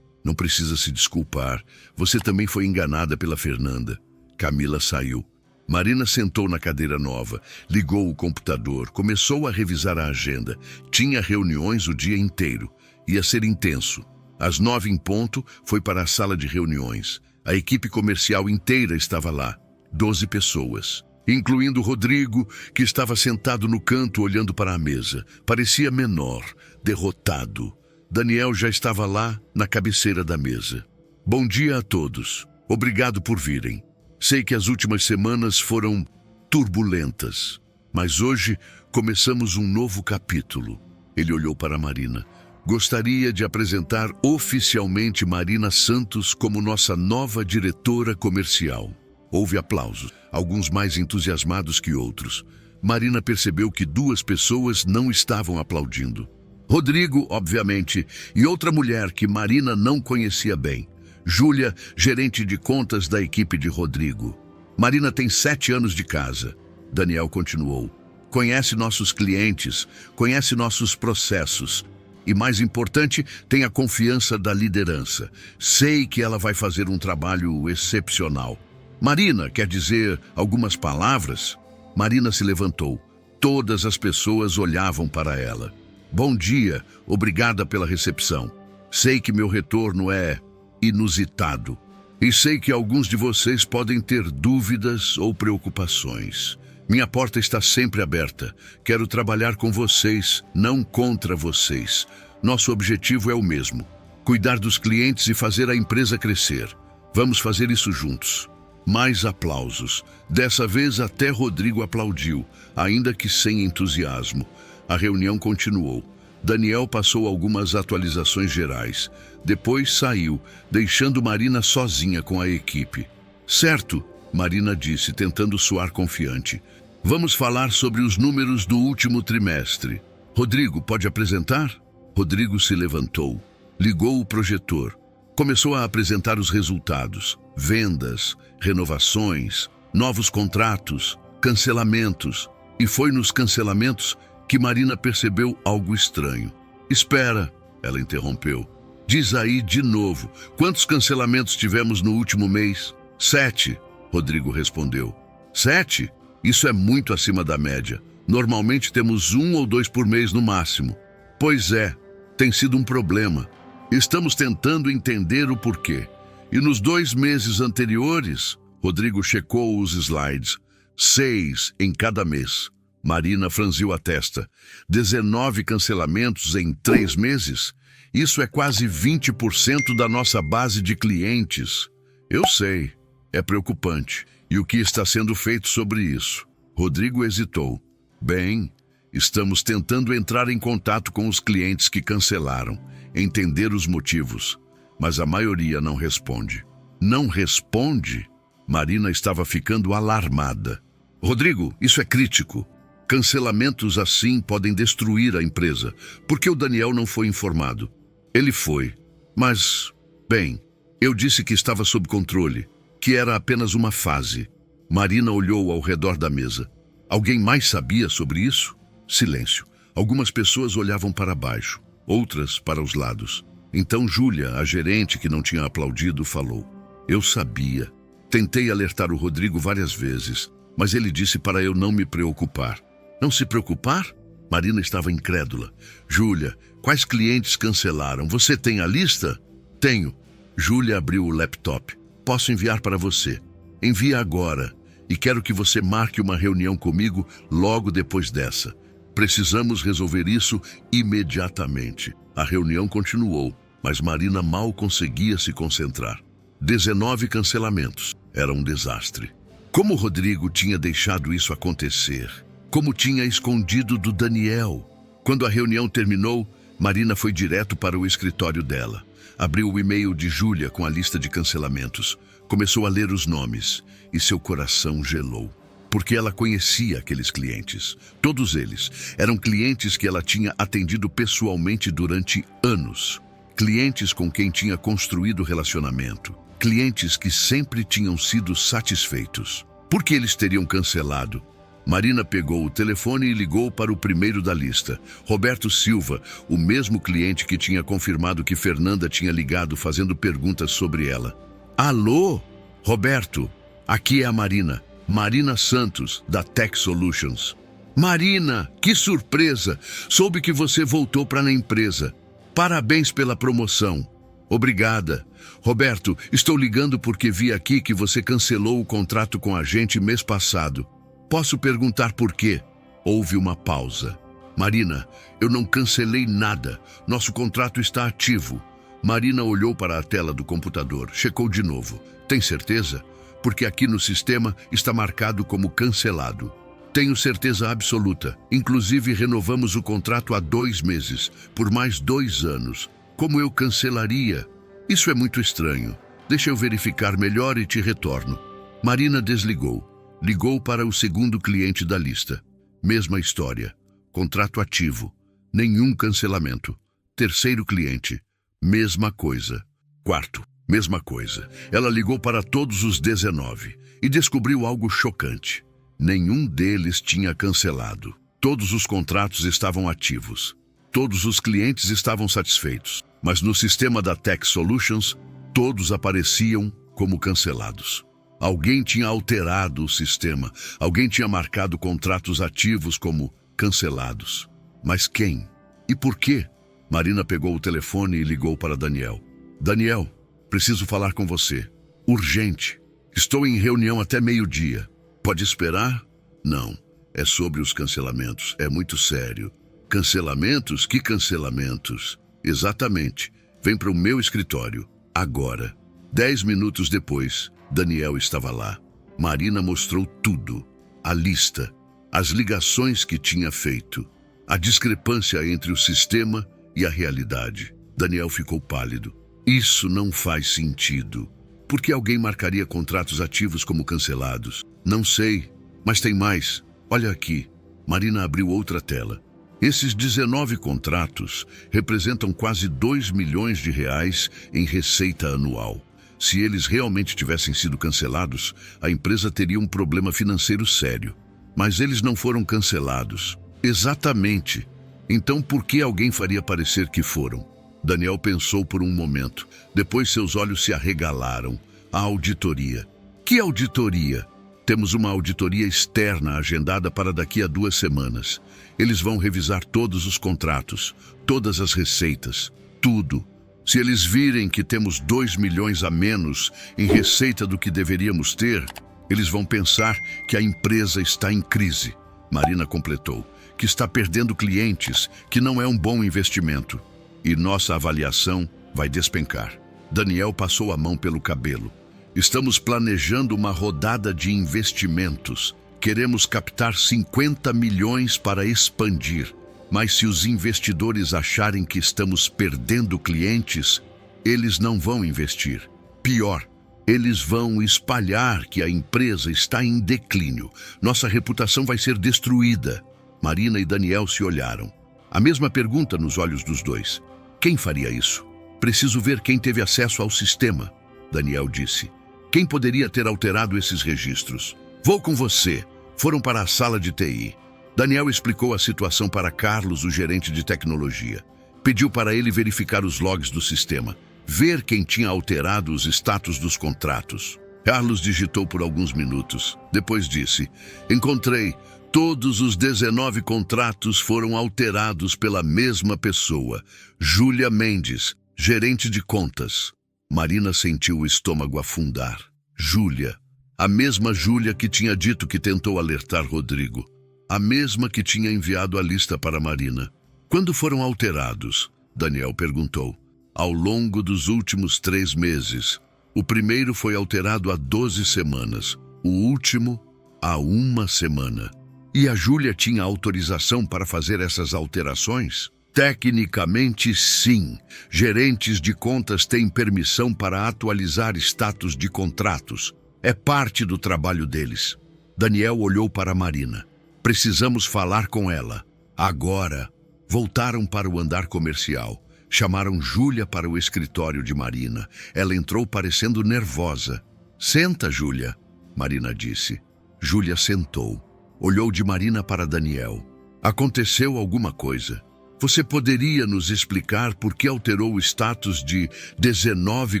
A: Não precisa se desculpar. Você também foi enganada pela Fernanda. Camila saiu. Marina sentou na cadeira nova, ligou o computador, começou a revisar a agenda. Tinha reuniões o dia inteiro. Ia ser intenso. Às 9 em ponto, foi para a sala de reuniões. A equipe comercial inteira estava lá. 12 pessoas. Incluindo Rodrigo, que estava sentado no canto olhando para a mesa. Parecia menor, derrotado. Daniel já estava lá, na cabeceira da mesa. Bom dia a todos. Obrigado por virem. Sei que as últimas semanas foram turbulentas, mas hoje começamos um novo capítulo. Ele olhou para Marina. Gostaria de apresentar oficialmente Marina Santos como nossa nova diretora comercial. Houve aplausos, alguns mais entusiasmados que outros. Marina percebeu que 2 pessoas não estavam aplaudindo. Rodrigo, obviamente, e outra mulher que Marina não conhecia bem. Júlia, gerente de contas da equipe de Rodrigo. Marina tem 7 anos de casa. Daniel continuou. Conhece nossos clientes, conhece nossos processos. E mais importante, tenha confiança da liderança. Sei que ela vai fazer um trabalho excepcional. Marina, quer dizer algumas palavras? Marina se levantou. Todas as pessoas olhavam para ela. Bom dia, obrigada pela recepção. Sei que meu retorno é inusitado. E sei que alguns de vocês podem ter dúvidas ou preocupações. Minha porta está sempre aberta. Quero trabalhar com vocês, não contra vocês. Nosso objetivo é o mesmo: cuidar dos clientes e fazer a empresa crescer. Vamos fazer isso juntos. Mais aplausos. Dessa vez até Rodrigo aplaudiu, ainda que sem entusiasmo. A reunião continuou. Daniel passou algumas atualizações gerais. Depois saiu, deixando Marina sozinha com a equipe. Certo, Marina disse, tentando soar confiante. Vamos falar sobre os números do último trimestre. Rodrigo, pode apresentar? Rodrigo se levantou, ligou o projetor. Começou a apresentar os resultados. Vendas, renovações, novos contratos, cancelamentos. E foi nos cancelamentos que Marina percebeu algo estranho. Espera, ela interrompeu. Diz aí de novo, quantos cancelamentos tivemos no último mês? 7, Rodrigo respondeu. 7? Isso é muito acima da média. Normalmente temos 1 ou 2 por mês no máximo. Pois é, tem sido um problema. Estamos tentando entender o porquê. E nos 2 meses anteriores, Rodrigo checou os slides. 6 em cada mês. Marina franziu a testa. 19 cancelamentos em 3 meses? Isso é quase 20% da nossa base de clientes. Eu sei, é preocupante. E o que está sendo feito sobre isso? Rodrigo hesitou. Bem, estamos tentando entrar em contato com os clientes que cancelaram, entender os motivos, mas a maioria não responde. Não responde? Marina estava ficando alarmada. Rodrigo, isso é crítico. Cancelamentos assim podem destruir a empresa. Por que o Daniel não foi informado? Ele foi. Mas, bem, eu disse que estava sob controle, que era apenas uma fase. Marina olhou ao redor da mesa. Alguém mais sabia sobre isso? Silêncio. Algumas pessoas olhavam para baixo, outras para os lados. Então Júlia, a gerente que não tinha aplaudido, falou. Eu sabia. Tentei alertar o Rodrigo várias vezes, mas ele disse para eu não me preocupar. Não se preocupar? Marina estava incrédula. Júlia, quais clientes cancelaram? Você tem a lista? Tenho. Júlia abriu o laptop. Posso enviar para você. Envia agora. E quero que você marque uma reunião comigo logo depois dessa. Precisamos resolver isso imediatamente. A reunião continuou, mas Marina mal conseguia se concentrar. 19 cancelamentos. Era um desastre. Como Rodrigo tinha deixado isso acontecer? Como tinha escondido do Daniel? Quando a reunião terminou, Marina foi direto para o escritório dela. Abriu o e-mail de Júlia com a lista de cancelamentos. Começou a ler os nomes e seu coração gelou. Porque ela conhecia aqueles clientes. Todos eles eram clientes que ela tinha atendido pessoalmente durante anos. Clientes com quem tinha construído relacionamento. Clientes que sempre tinham sido satisfeitos. Por que eles teriam cancelado? Marina pegou o telefone e ligou para o primeiro da lista, Roberto Silva, o mesmo cliente que tinha confirmado que Fernanda tinha ligado fazendo perguntas sobre ela. Alô? Roberto, aqui é a Marina. Marina Santos, da Tech Solutions. Marina, que surpresa! Soube que você voltou para a empresa. Parabéns pela promoção. Obrigada. Roberto, estou ligando porque vi aqui que você cancelou o contrato com a gente mês passado. Posso perguntar por quê? Houve uma pausa. Marina, eu não cancelei nada. Nosso contrato está ativo. Marina olhou para a tela do computador, checou de novo. Tem certeza? Porque aqui no sistema está marcado como cancelado. Tenho certeza absoluta. Inclusive renovamos o contrato há 2 meses, por mais 2 anos. Como eu cancelaria? Isso é muito estranho. Deixa eu verificar melhor e te retorno. Marina desligou. Ligou para o segundo cliente da lista. Mesma história. Contrato ativo. Nenhum cancelamento. Terceiro cliente. Mesma coisa. Quarto. Mesma coisa. Ela ligou para todos os 19 e descobriu algo chocante. Nenhum deles tinha cancelado. Todos os contratos estavam ativos. Todos os clientes estavam satisfeitos, mas no sistema da Tech Solutions, todos apareciam como cancelados. Alguém tinha alterado o sistema, alguém tinha marcado contratos ativos como cancelados. Mas quem? E por quê? Marina pegou o telefone e ligou para Daniel. Daniel, preciso falar com você. Urgente. Estou em reunião até meio-dia. Pode esperar? Não. É sobre os cancelamentos. É muito sério. Cancelamentos? Que cancelamentos? Exatamente. Vem para o meu escritório. Agora. 10 minutos depois, Daniel estava lá. Marina mostrou tudo. A lista. As ligações que tinha feito. A discrepância entre o sistema e a realidade. Daniel ficou pálido. Isso não faz sentido. Por que alguém marcaria contratos ativos como cancelados? Não sei, mas tem mais. Olha aqui. Marina abriu outra tela. Esses 19 contratos representam quase 2 milhões de reais em receita anual. Se eles realmente tivessem sido cancelados, a empresa teria um problema financeiro sério. Mas eles não foram cancelados. Exatamente. Então por que alguém faria parecer que foram? Daniel pensou por um momento. Depois seus olhos se arregalaram. A auditoria. Que auditoria? Temos uma auditoria externa agendada para daqui a 2 semanas. Eles vão revisar todos os contratos, todas as receitas, tudo. Se eles virem que temos 2 milhões a menos em receita do que deveríamos ter, eles vão pensar que a empresa está em crise. Marina completou, que está perdendo clientes, que não é um bom investimento. E nossa avaliação vai despencar. Daniel passou a mão pelo cabelo. Estamos planejando uma rodada de investimentos. Queremos captar 50 milhões para expandir. Mas se os investidores acharem que estamos perdendo clientes, eles não vão investir. Pior, eles vão espalhar que a empresa está em declínio. Nossa reputação vai ser destruída. Marina e Daniel se olharam. A mesma pergunta nos olhos dos dois. Quem faria isso? Preciso ver quem teve acesso ao sistema, Daniel disse. Quem poderia ter alterado esses registros? Vou com você. Foram para a sala de TI. Daniel explicou a situação para Carlos, o gerente de tecnologia. Pediu para ele verificar os logs do sistema, ver quem tinha alterado os status dos contratos. Carlos digitou por alguns minutos. Depois disse, encontrei. Todos os 19 contratos foram alterados pela mesma pessoa, Júlia Mendes, gerente de contas. Marina sentiu o estômago afundar. Júlia. A mesma Júlia que tinha dito que tentou alertar Rodrigo. A mesma que tinha enviado a lista para Marina. Quando foram alterados? Daniel perguntou. Ao longo dos últimos 3 meses. O primeiro foi alterado há 12 semanas. O último, há 1 semana. E a Júlia tinha autorização para fazer essas alterações? Tecnicamente, sim. Gerentes de contas têm permissão para atualizar status de contratos. É parte do trabalho deles. Daniel olhou para Marina. Precisamos falar com ela. Agora. Voltaram para o andar comercial. Chamaram Júlia para o escritório de Marina. Ela entrou parecendo nervosa. Senta, Júlia, Marina disse. Júlia sentou. Olhou de Marina para Daniel. Aconteceu alguma coisa. Você poderia nos explicar por que alterou o status de 19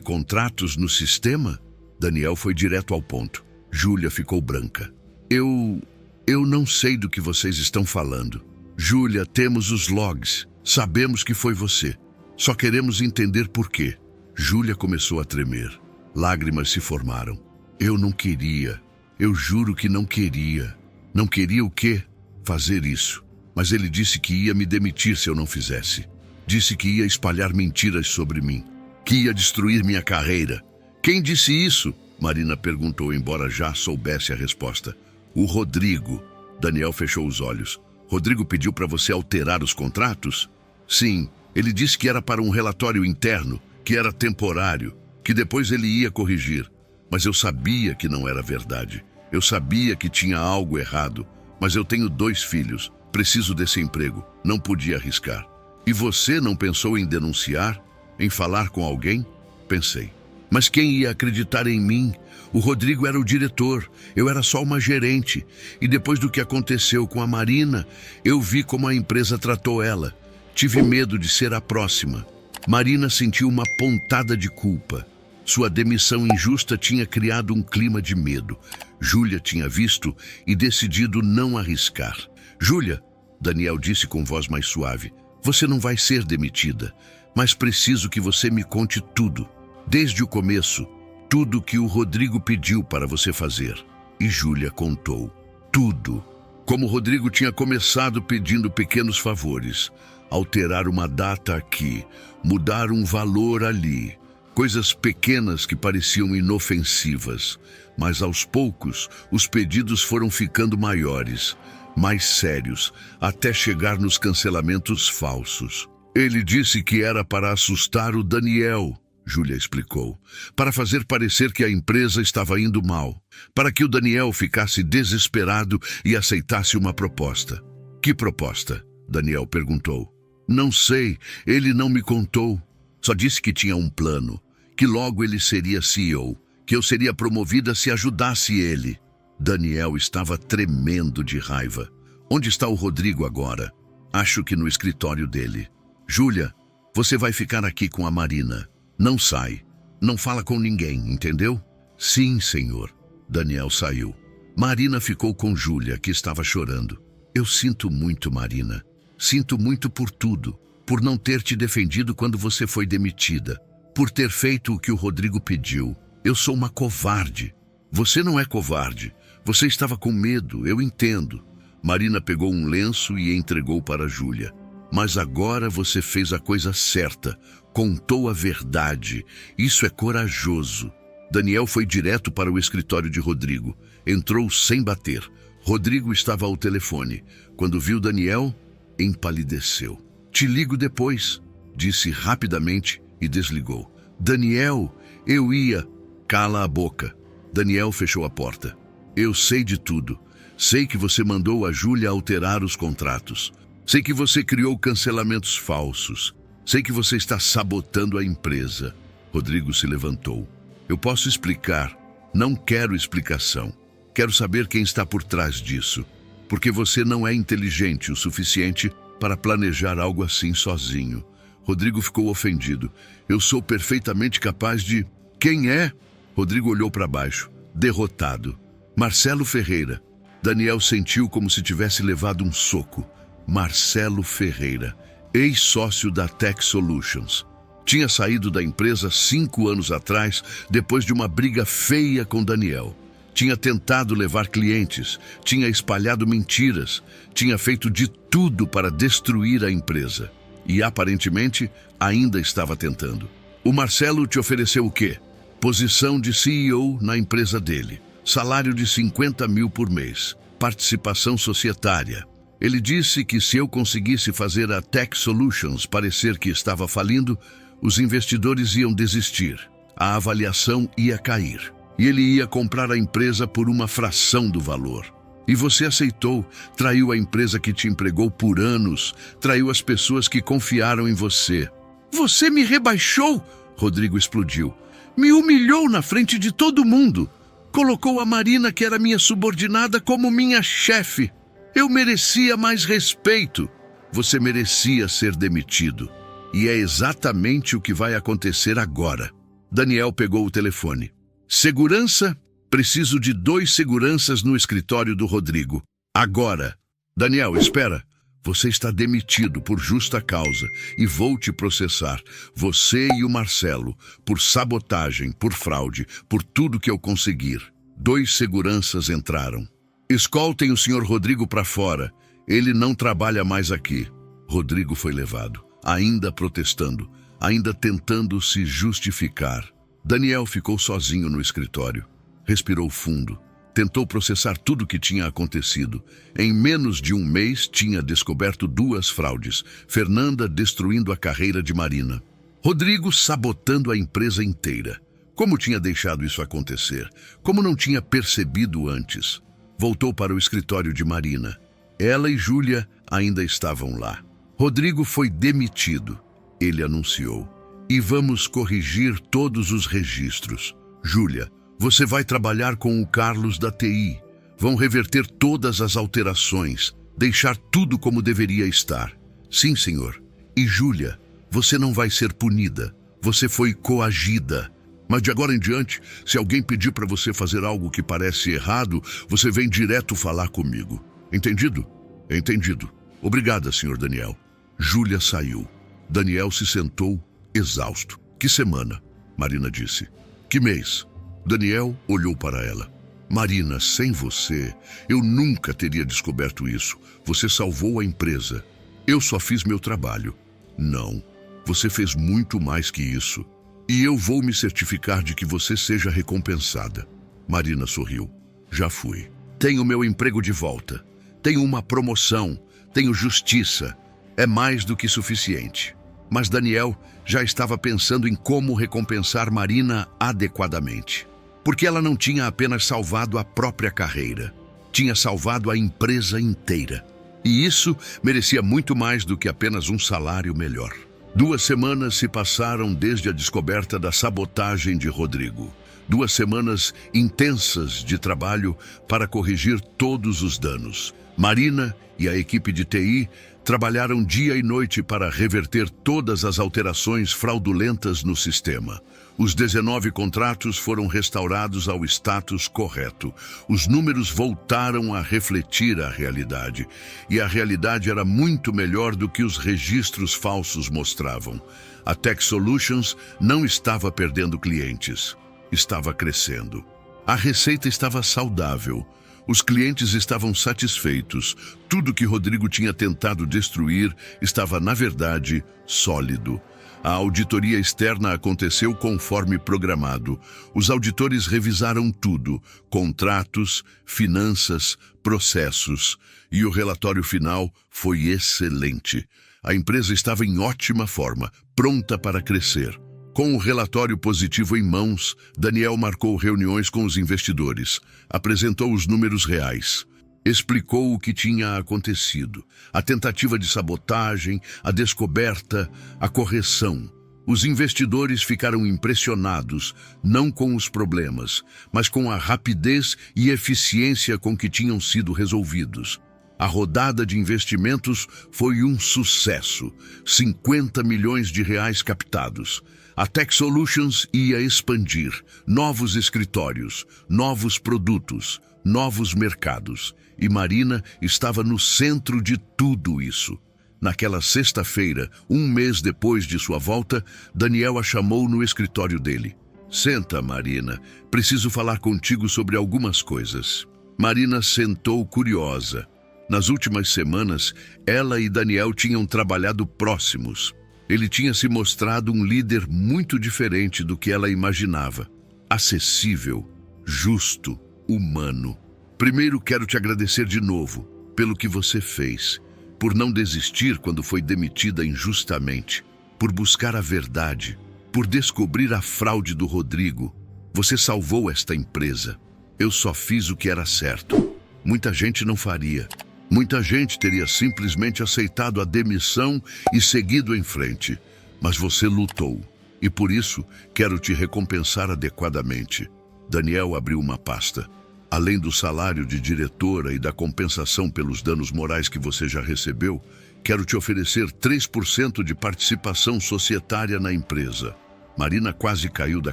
A: contratos no sistema? Daniel foi direto ao ponto. Júlia ficou branca. Eu não sei do que vocês estão falando. Júlia, temos os logs. Sabemos que foi você. Só queremos entender por quê. Júlia começou a tremer. Lágrimas se formaram. Eu não queria. Eu juro que não queria. Não queria o quê? Fazer isso. Mas ele disse que ia me demitir se eu não fizesse. Disse que ia espalhar mentiras sobre mim. Que ia destruir minha carreira. Quem disse isso? Marina perguntou, embora já soubesse a resposta. O Rodrigo. Daniel fechou os olhos. Rodrigo pediu para você alterar os contratos? Sim. Ele disse que era para um relatório interno, que era temporário, que depois ele ia corrigir. Mas eu sabia que não era verdade. Eu sabia que tinha algo errado. Mas eu tenho 2 filhos. Preciso desse emprego. Não podia arriscar. E você não pensou em denunciar? Em falar com alguém? Pensei. Mas quem ia acreditar em mim? O Rodrigo era o diretor. Eu era só uma gerente. E depois do que aconteceu com a Marina, eu vi como a empresa tratou ela. Tive medo de ser a próxima. Marina sentiu uma pontada de culpa. Sua demissão injusta tinha criado um clima de medo. Júlia tinha visto e decidido não arriscar. Júlia, Daniel disse com voz mais suave, você não vai ser demitida, mas preciso que você me conte tudo. Desde o começo, tudo que o Rodrigo pediu para você fazer. E Júlia contou tudo. Como o Rodrigo tinha começado pedindo pequenos favores, alterar uma data aqui, mudar um valor ali, coisas pequenas que pareciam inofensivas, mas aos poucos os pedidos foram ficando maiores, mais sérios, até chegar nos cancelamentos falsos. Ele disse que era para assustar o Daniel, Júlia explicou, para fazer parecer que a empresa estava indo mal, para que o Daniel ficasse desesperado e aceitasse uma proposta. Que proposta? Daniel perguntou. Não sei, ele não me contou. Só disse que tinha um plano, que logo ele seria CEO, que eu seria promovida se ajudasse ele. Daniel estava tremendo de raiva. Onde está o Rodrigo agora? Acho que no escritório dele. Júlia, você vai ficar aqui com a Marina. Não sai. Não fala com ninguém, entendeu? Sim, senhor. Daniel saiu. Marina ficou com Júlia, que estava chorando. Eu sinto muito, Marina. Sinto muito por tudo. Por não ter te defendido quando você foi demitida. Por ter feito o que o Rodrigo pediu. Eu sou uma covarde. Você não é covarde. Você estava com medo, eu entendo. Marina pegou um lenço e entregou para Júlia. Mas agora você fez a coisa certa. Contou a verdade. Isso é corajoso. Daniel foi direto para o escritório de Rodrigo. Entrou sem bater. Rodrigo estava ao telefone. Quando viu Daniel, empalideceu. Te ligo depois, disse rapidamente e desligou. Daniel, eu ia... Cala a boca. Daniel fechou a porta. Eu sei de tudo. Sei que você mandou a Júlia alterar os contratos. Sei que você criou cancelamentos falsos. Sei que você está sabotando a empresa. Rodrigo se levantou. Eu posso explicar. Não quero explicação. Quero saber quem está por trás disso. Porque você não é inteligente o suficiente para planejar algo assim sozinho. Rodrigo ficou ofendido. Eu sou perfeitamente capaz de... Quem é? Rodrigo olhou para baixo, derrotado. Marcelo Ferreira. Daniel sentiu como se tivesse levado um soco. Marcelo Ferreira, ex-sócio da Tech Solutions. Tinha saído da empresa 5 anos atrás, depois de uma briga feia com Daniel. Tinha tentado levar clientes, tinha espalhado mentiras, tinha feito de tudo para destruir a empresa. E, aparentemente, ainda estava tentando. O Marcelo te ofereceu o quê? Posição de CEO na empresa dele. Salário de 50 mil por mês. Participação societária. Ele disse que se eu conseguisse fazer a Tech Solutions parecer que estava falindo, os investidores iam desistir. A avaliação ia cair. E ele ia comprar a empresa por uma fração do valor. E você aceitou, traiu a empresa que te empregou por anos, traiu as pessoas que confiaram em você. Você me rebaixou? Rodrigo explodiu. Me humilhou na frente de todo mundo. Colocou a Marina, que era minha subordinada, como minha chefe. Eu merecia mais respeito. Você merecia ser demitido. E é exatamente o que vai acontecer agora. Daniel pegou o telefone. Segurança? Preciso de 2 seguranças no escritório do Rodrigo. Agora. Daniel, espera. Você está demitido por justa causa e vou te processar. Você e o Marcelo, por sabotagem, por fraude, por tudo que eu conseguir. 2 seguranças entraram. Escoltem o senhor Rodrigo para fora. Ele não trabalha mais aqui. Rodrigo foi levado, ainda protestando, ainda tentando se justificar. Daniel ficou sozinho no escritório. Respirou fundo. Tentou processar tudo o que tinha acontecido. Em menos de 1 mês, tinha descoberto 2 fraudes. Fernanda destruindo a carreira de Marina. Rodrigo sabotando a empresa inteira. Como tinha deixado isso acontecer? Como não tinha percebido antes? Voltou para o escritório de Marina. Ela e Júlia ainda estavam lá. Rodrigo foi demitido. Ele anunciou. E vamos corrigir todos os registros. Júlia, você vai trabalhar com o Carlos da TI. Vão reverter todas as alterações, deixar tudo como deveria estar. Sim, senhor. E Júlia, você não vai ser punida. Você foi coagida. Mas de agora em diante, se alguém pedir para você fazer algo que parece errado, você vem direto falar comigo. Entendido? Entendido. Obrigada, Sr. Daniel. Júlia saiu. Daniel se sentou, exausto. Que semana? Marina disse. Que mês? Daniel olhou para ela. Marina, sem você, eu nunca teria descoberto isso. Você salvou a empresa. Eu só fiz meu trabalho. Não, você fez muito mais que isso. E eu vou me certificar de que você seja recompensada. Marina sorriu. Já fui. Tenho meu emprego de volta. Tenho uma promoção. Tenho justiça. É mais do que suficiente. Mas Daniel já estava pensando em como recompensar Marina adequadamente. Porque ela não tinha apenas salvado a própria carreira. Tinha salvado a empresa inteira. E isso merecia muito mais do que apenas um salário melhor. 2 semanas se passaram desde a descoberta da sabotagem de Rodrigo. 2 semanas intensas de trabalho para corrigir todos os danos. Marina e a equipe de TI trabalharam dia e noite para reverter todas as alterações fraudulentas no sistema. Os 19 contratos foram restaurados ao status correto. Os números voltaram a refletir a realidade. E a realidade era muito melhor do que os registros falsos mostravam. A Tech Solutions não estava perdendo clientes. Estava crescendo. A receita estava saudável. Os clientes estavam satisfeitos. Tudo que Rodrigo tinha tentado destruir estava, na verdade, sólido. A auditoria externa aconteceu conforme programado. Os auditores revisaram tudo: contratos, finanças, processos. E o relatório final foi excelente. A empresa estava em ótima forma, pronta para crescer. Com o relatório positivo em mãos, Daniel marcou reuniões com os investidores, apresentou os números reais, explicou o que tinha acontecido, a tentativa de sabotagem, a descoberta, a correção. Os investidores ficaram impressionados, não com os problemas, mas com a rapidez e eficiência com que tinham sido resolvidos. A rodada de investimentos foi um sucesso, 50 milhões de reais captados. A Tech Solutions ia expandir, novos escritórios, novos produtos, novos mercados. E Marina estava no centro de tudo isso. Naquela sexta-feira, 1 mês depois de sua volta, Daniel a chamou no escritório dele. Senta, Marina. Preciso falar contigo sobre algumas coisas. Marina sentou curiosa. Nas últimas semanas, ela e Daniel tinham trabalhado próximos. Ele tinha se mostrado um líder muito diferente do que ela imaginava. Acessível, justo, humano. Primeiro, quero te agradecer de novo pelo que você fez, por não desistir quando foi demitida injustamente, por buscar a verdade, por descobrir a fraude do Rodrigo. Você salvou esta empresa. Eu só fiz o que era certo. Muita gente não faria. Muita gente teria simplesmente aceitado a demissão e seguido em frente. Mas você lutou. E por isso, quero te recompensar adequadamente. Daniel abriu uma pasta. Além do salário de diretora e da compensação pelos danos morais que você já recebeu, quero te oferecer 3% de participação societária na empresa. Marina quase caiu da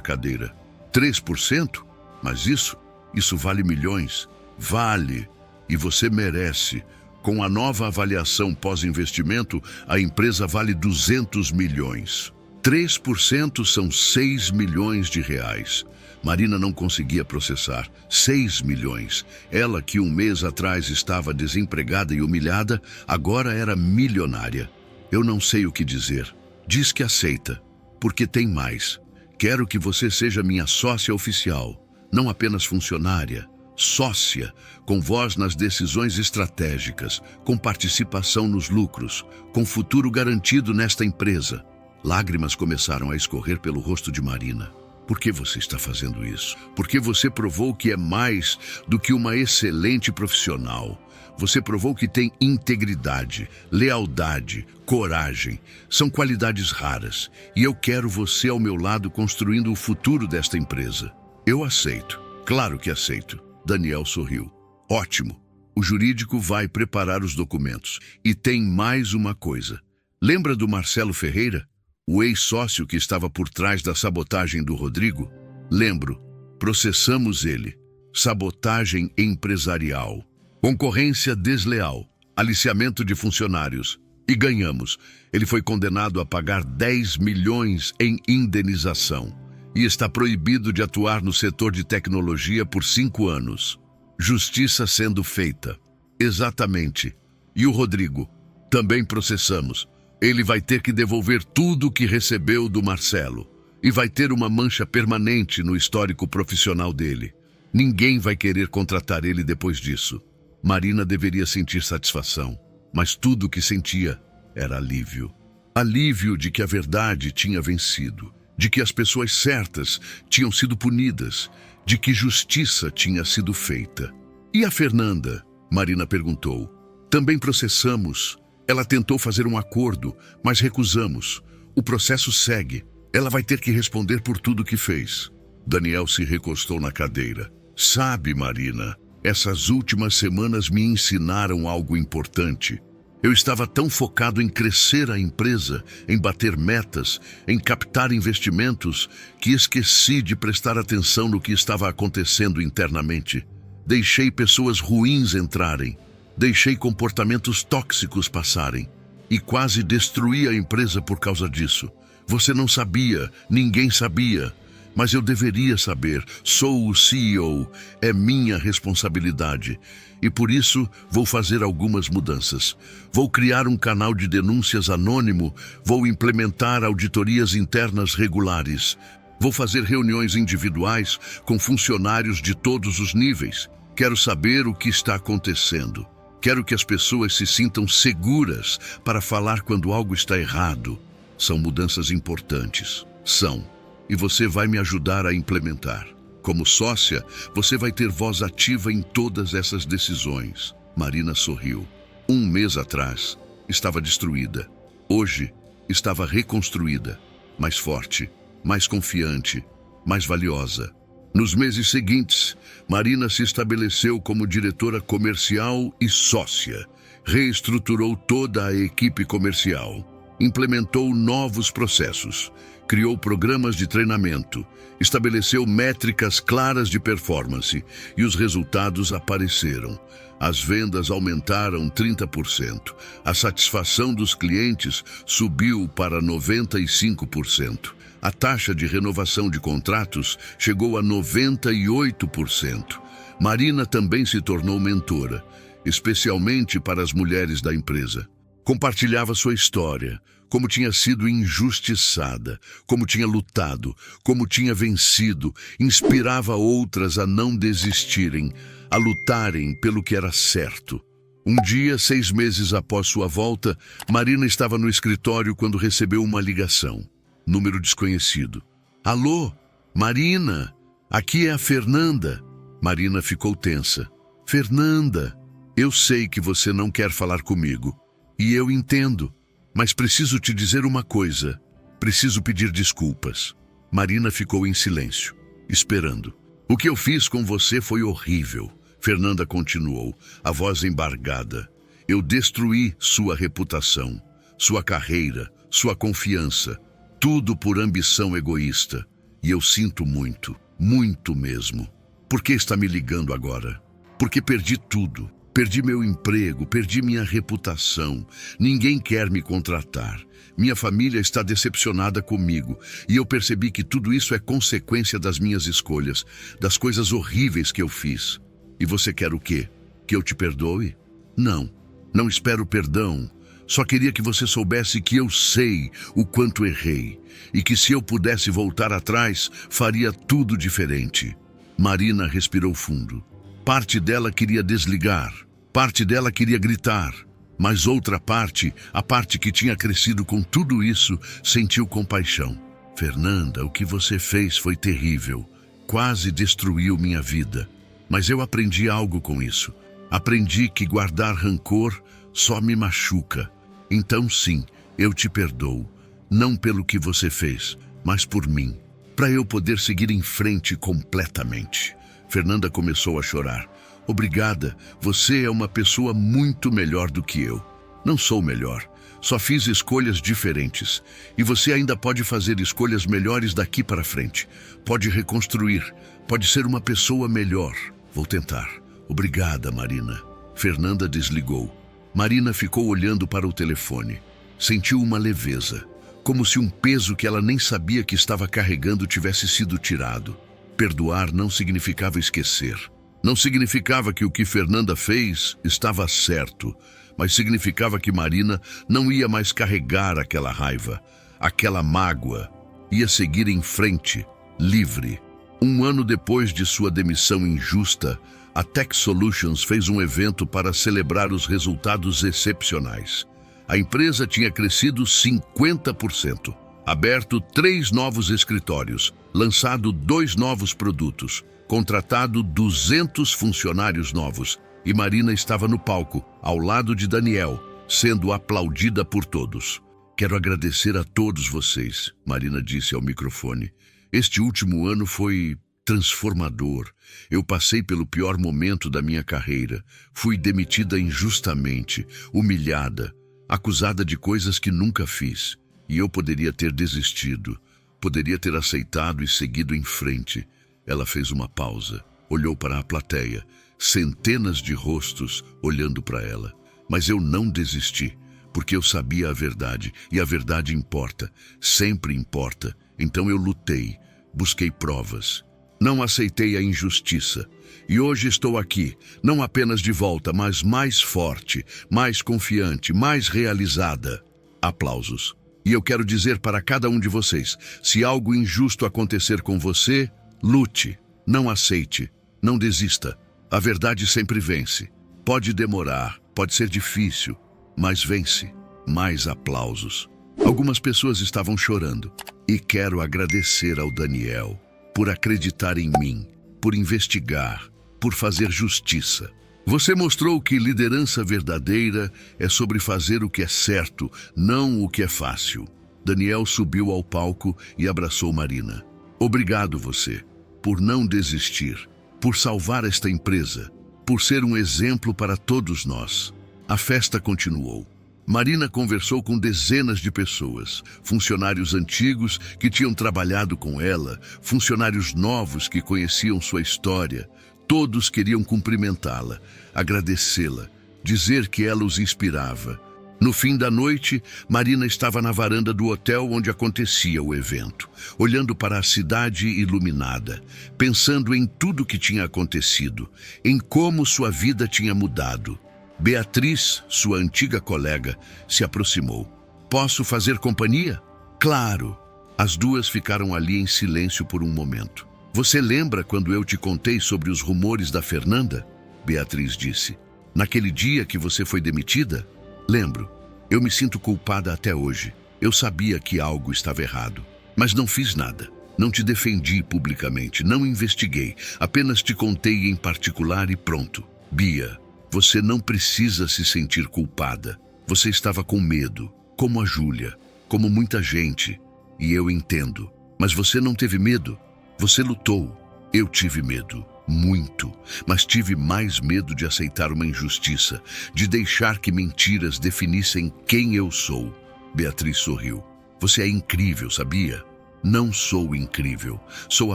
A: cadeira. 3%? Mas isso vale milhões. Vale. E você merece. Com a nova avaliação pós-investimento, a empresa vale 200 milhões. 3% são 6 milhões de reais. Marina não conseguia processar. 6 milhões. Ela, que 1 mês atrás estava desempregada e humilhada, agora era milionária. Eu não sei o que dizer. Diz que aceita, porque tem mais. Quero que você seja minha sócia oficial, não apenas funcionária. Sócia, com voz nas decisões estratégicas, com participação nos lucros, com futuro garantido nesta empresa. Lágrimas começaram a escorrer pelo rosto de Marina. Por que você está fazendo isso? Porque você provou que é mais do que uma excelente profissional. Você provou que tem integridade, lealdade, coragem. São qualidades raras. E eu quero você ao meu lado construindo o futuro desta empresa. Eu aceito. Claro que aceito. Daniel sorriu. Ótimo. O jurídico vai preparar os documentos. E tem mais uma coisa. Lembra do Marcelo Ferreira? O ex-sócio que estava por trás da sabotagem do Rodrigo? Lembro. Processamos ele. Sabotagem empresarial. Concorrência desleal. Aliciamento de funcionários. E ganhamos. Ele foi condenado a pagar 10 milhões em indenização. E está proibido de atuar no setor de tecnologia por 5 anos. Justiça sendo feita. Exatamente. E o Rodrigo? Também processamos. Ele vai ter que devolver tudo o que recebeu do Marcelo. E vai ter uma mancha permanente no histórico profissional dele. Ninguém vai querer contratar ele depois disso. Marina deveria sentir satisfação, mas tudo o que sentia era alívio. Alívio de que a verdade tinha vencido, de que as pessoas certas tinham sido punidas, de que justiça tinha sido feita. E a Fernanda? Marina perguntou. Também processamos. Ela tentou fazer um acordo, mas recusamos. O processo segue. Ela vai ter que responder por tudo que fez. Daniel se recostou na cadeira. Sabe, Marina, essas últimas semanas me ensinaram algo importante. Eu estava tão focado em crescer a empresa, em bater metas, em captar investimentos, que esqueci de prestar atenção no que estava acontecendo internamente. Deixei pessoas ruins entrarem. Deixei comportamentos tóxicos passarem. E quase destruí a empresa por causa disso. Você não sabia, ninguém sabia. Mas eu deveria saber. Sou o CEO, é minha responsabilidade. E por isso vou fazer algumas mudanças. Vou criar um canal de denúncias anônimo, vou implementar auditorias internas regulares. Vou fazer reuniões individuais com funcionários de todos os níveis. Quero saber o que está acontecendo. Quero que as pessoas se sintam seguras para falar quando algo está errado. São mudanças importantes. São. E você vai me ajudar a implementar. Como sócia, você vai ter voz ativa em todas essas decisões. Marina sorriu. 1 mês atrás, estava destruída. Hoje, estava reconstruída. Mais forte, mais confiante, mais valiosa. Nos meses seguintes, Marina se estabeleceu como diretora comercial e sócia. Reestruturou toda a equipe comercial. Implementou novos processos. Criou programas de treinamento. Estabeleceu métricas claras de performance. E os resultados apareceram. As vendas aumentaram 30%. A satisfação dos clientes subiu para 95%. A taxa de renovação de contratos chegou a 98%. Marina também se tornou mentora, especialmente para as mulheres da empresa. Compartilhava sua história, como tinha sido injustiçada, como tinha lutado, como tinha vencido, inspirava outras a não desistirem, a lutarem pelo que era certo. Um dia, 6 meses após sua volta, Marina estava no escritório quando recebeu uma ligação. Número desconhecido. Alô, Marina, aqui é a Fernanda. Marina ficou tensa. Fernanda, eu sei que você não quer falar comigo. E eu entendo, mas preciso te dizer uma coisa. Preciso pedir desculpas. Marina ficou em silêncio, esperando. O que eu fiz com você foi horrível. Fernanda continuou, a voz embargada. Eu destruí sua reputação, sua carreira, sua confiança. Tudo por ambição egoísta. E eu sinto muito, muito mesmo. Por que está me ligando agora? Porque perdi tudo. Perdi meu emprego, perdi minha reputação. Ninguém quer me contratar. Minha família está decepcionada comigo. E eu percebi que tudo isso é consequência das minhas escolhas, das coisas horríveis que eu fiz. E você quer o quê? Que eu te perdoe? Não, não espero perdão. Só queria que você soubesse que eu sei o quanto errei e que se eu pudesse voltar atrás, faria tudo diferente. Marina respirou fundo. Parte dela queria desligar, parte dela queria gritar, mas outra parte, a parte que tinha crescido com tudo isso, sentiu compaixão. Fernanda, o que você fez foi terrível. Quase destruiu minha vida. Mas eu aprendi algo com isso. Aprendi que guardar rancor só me machuca. Então sim, eu te perdoo. Não pelo que você fez, mas por mim. Para eu poder seguir em frente completamente. Fernanda começou a chorar. Obrigada, você é uma pessoa muito melhor do que eu. Não sou melhor. Só fiz escolhas diferentes. E você ainda pode fazer escolhas melhores daqui para frente. Pode reconstruir. Pode ser uma pessoa melhor. Vou tentar. Obrigada, Marina. Fernanda desligou. Marina ficou olhando para o telefone. Sentiu uma leveza, como se um peso que ela nem sabia que estava carregando tivesse sido tirado. Perdoar não significava esquecer. Não significava que o que Fernanda fez estava certo, mas significava que Marina não ia mais carregar aquela raiva, aquela mágoa. Ia seguir em frente, livre. Um ano depois de sua demissão injusta, a Tech Solutions fez um evento para celebrar os resultados excepcionais. A empresa tinha crescido 50%, aberto 3 novos escritórios, lançado 2 novos produtos, contratado 200 funcionários novos, e Marina estava no palco, ao lado de Daniel, sendo aplaudida por todos. Quero agradecer a todos vocês, Marina disse ao microfone. Este último ano foi transformador. Eu passei pelo pior momento da minha carreira. Fui demitida injustamente, humilhada, acusada de coisas que nunca fiz. E eu poderia ter desistido, poderia ter aceitado e seguido em frente. Ela fez uma pausa, olhou para a plateia, centenas de rostos olhando para ela. Mas eu não desisti, porque eu sabia a verdade, e a verdade importa, sempre importa. Então eu lutei, busquei provas. Não aceitei a injustiça. E hoje estou aqui, não apenas de volta, mas mais forte, mais confiante, mais realizada. Aplausos. E eu quero dizer para cada um de vocês, se algo injusto acontecer com você, lute, não aceite, não desista. A verdade sempre vence. Pode demorar, pode ser difícil, mas vence. Mais aplausos. Algumas pessoas estavam chorando. E quero agradecer ao Daniel por acreditar em mim, por investigar, por fazer justiça. Você mostrou que liderança verdadeira é sobre fazer o que é certo, não o que é fácil. Daniel subiu ao palco e abraçou Marina. Obrigado você, por não desistir, por salvar esta empresa, por ser um exemplo para todos nós. A festa continuou. Marina conversou com dezenas de pessoas, funcionários antigos que tinham trabalhado com ela, funcionários novos que conheciam sua história. Todos queriam cumprimentá-la, agradecê-la, dizer que ela os inspirava. No fim da noite, Marina estava na varanda do hotel onde acontecia o evento, olhando para a cidade iluminada, pensando em tudo que tinha acontecido, em como sua vida tinha mudado. Beatriz, sua antiga colega, se aproximou. Posso fazer companhia? Claro. As duas ficaram ali em silêncio por um momento. Você lembra quando eu te contei sobre os rumores da Fernanda? Beatriz disse. Naquele dia que você foi demitida? Lembro. Eu me sinto culpada até hoje. Eu sabia que algo estava errado, mas não fiz nada. Não te defendi publicamente, não investiguei. Apenas te contei em particular e pronto. Bia, você não precisa se sentir culpada. Você estava com medo, como a Júlia, como muita gente. E eu entendo. Mas você não teve medo. Você lutou. Eu tive medo, muito. Mas tive mais medo de aceitar uma injustiça, de deixar que mentiras definissem quem eu sou. Beatriz sorriu. Você é incrível, sabia? Não sou incrível. Sou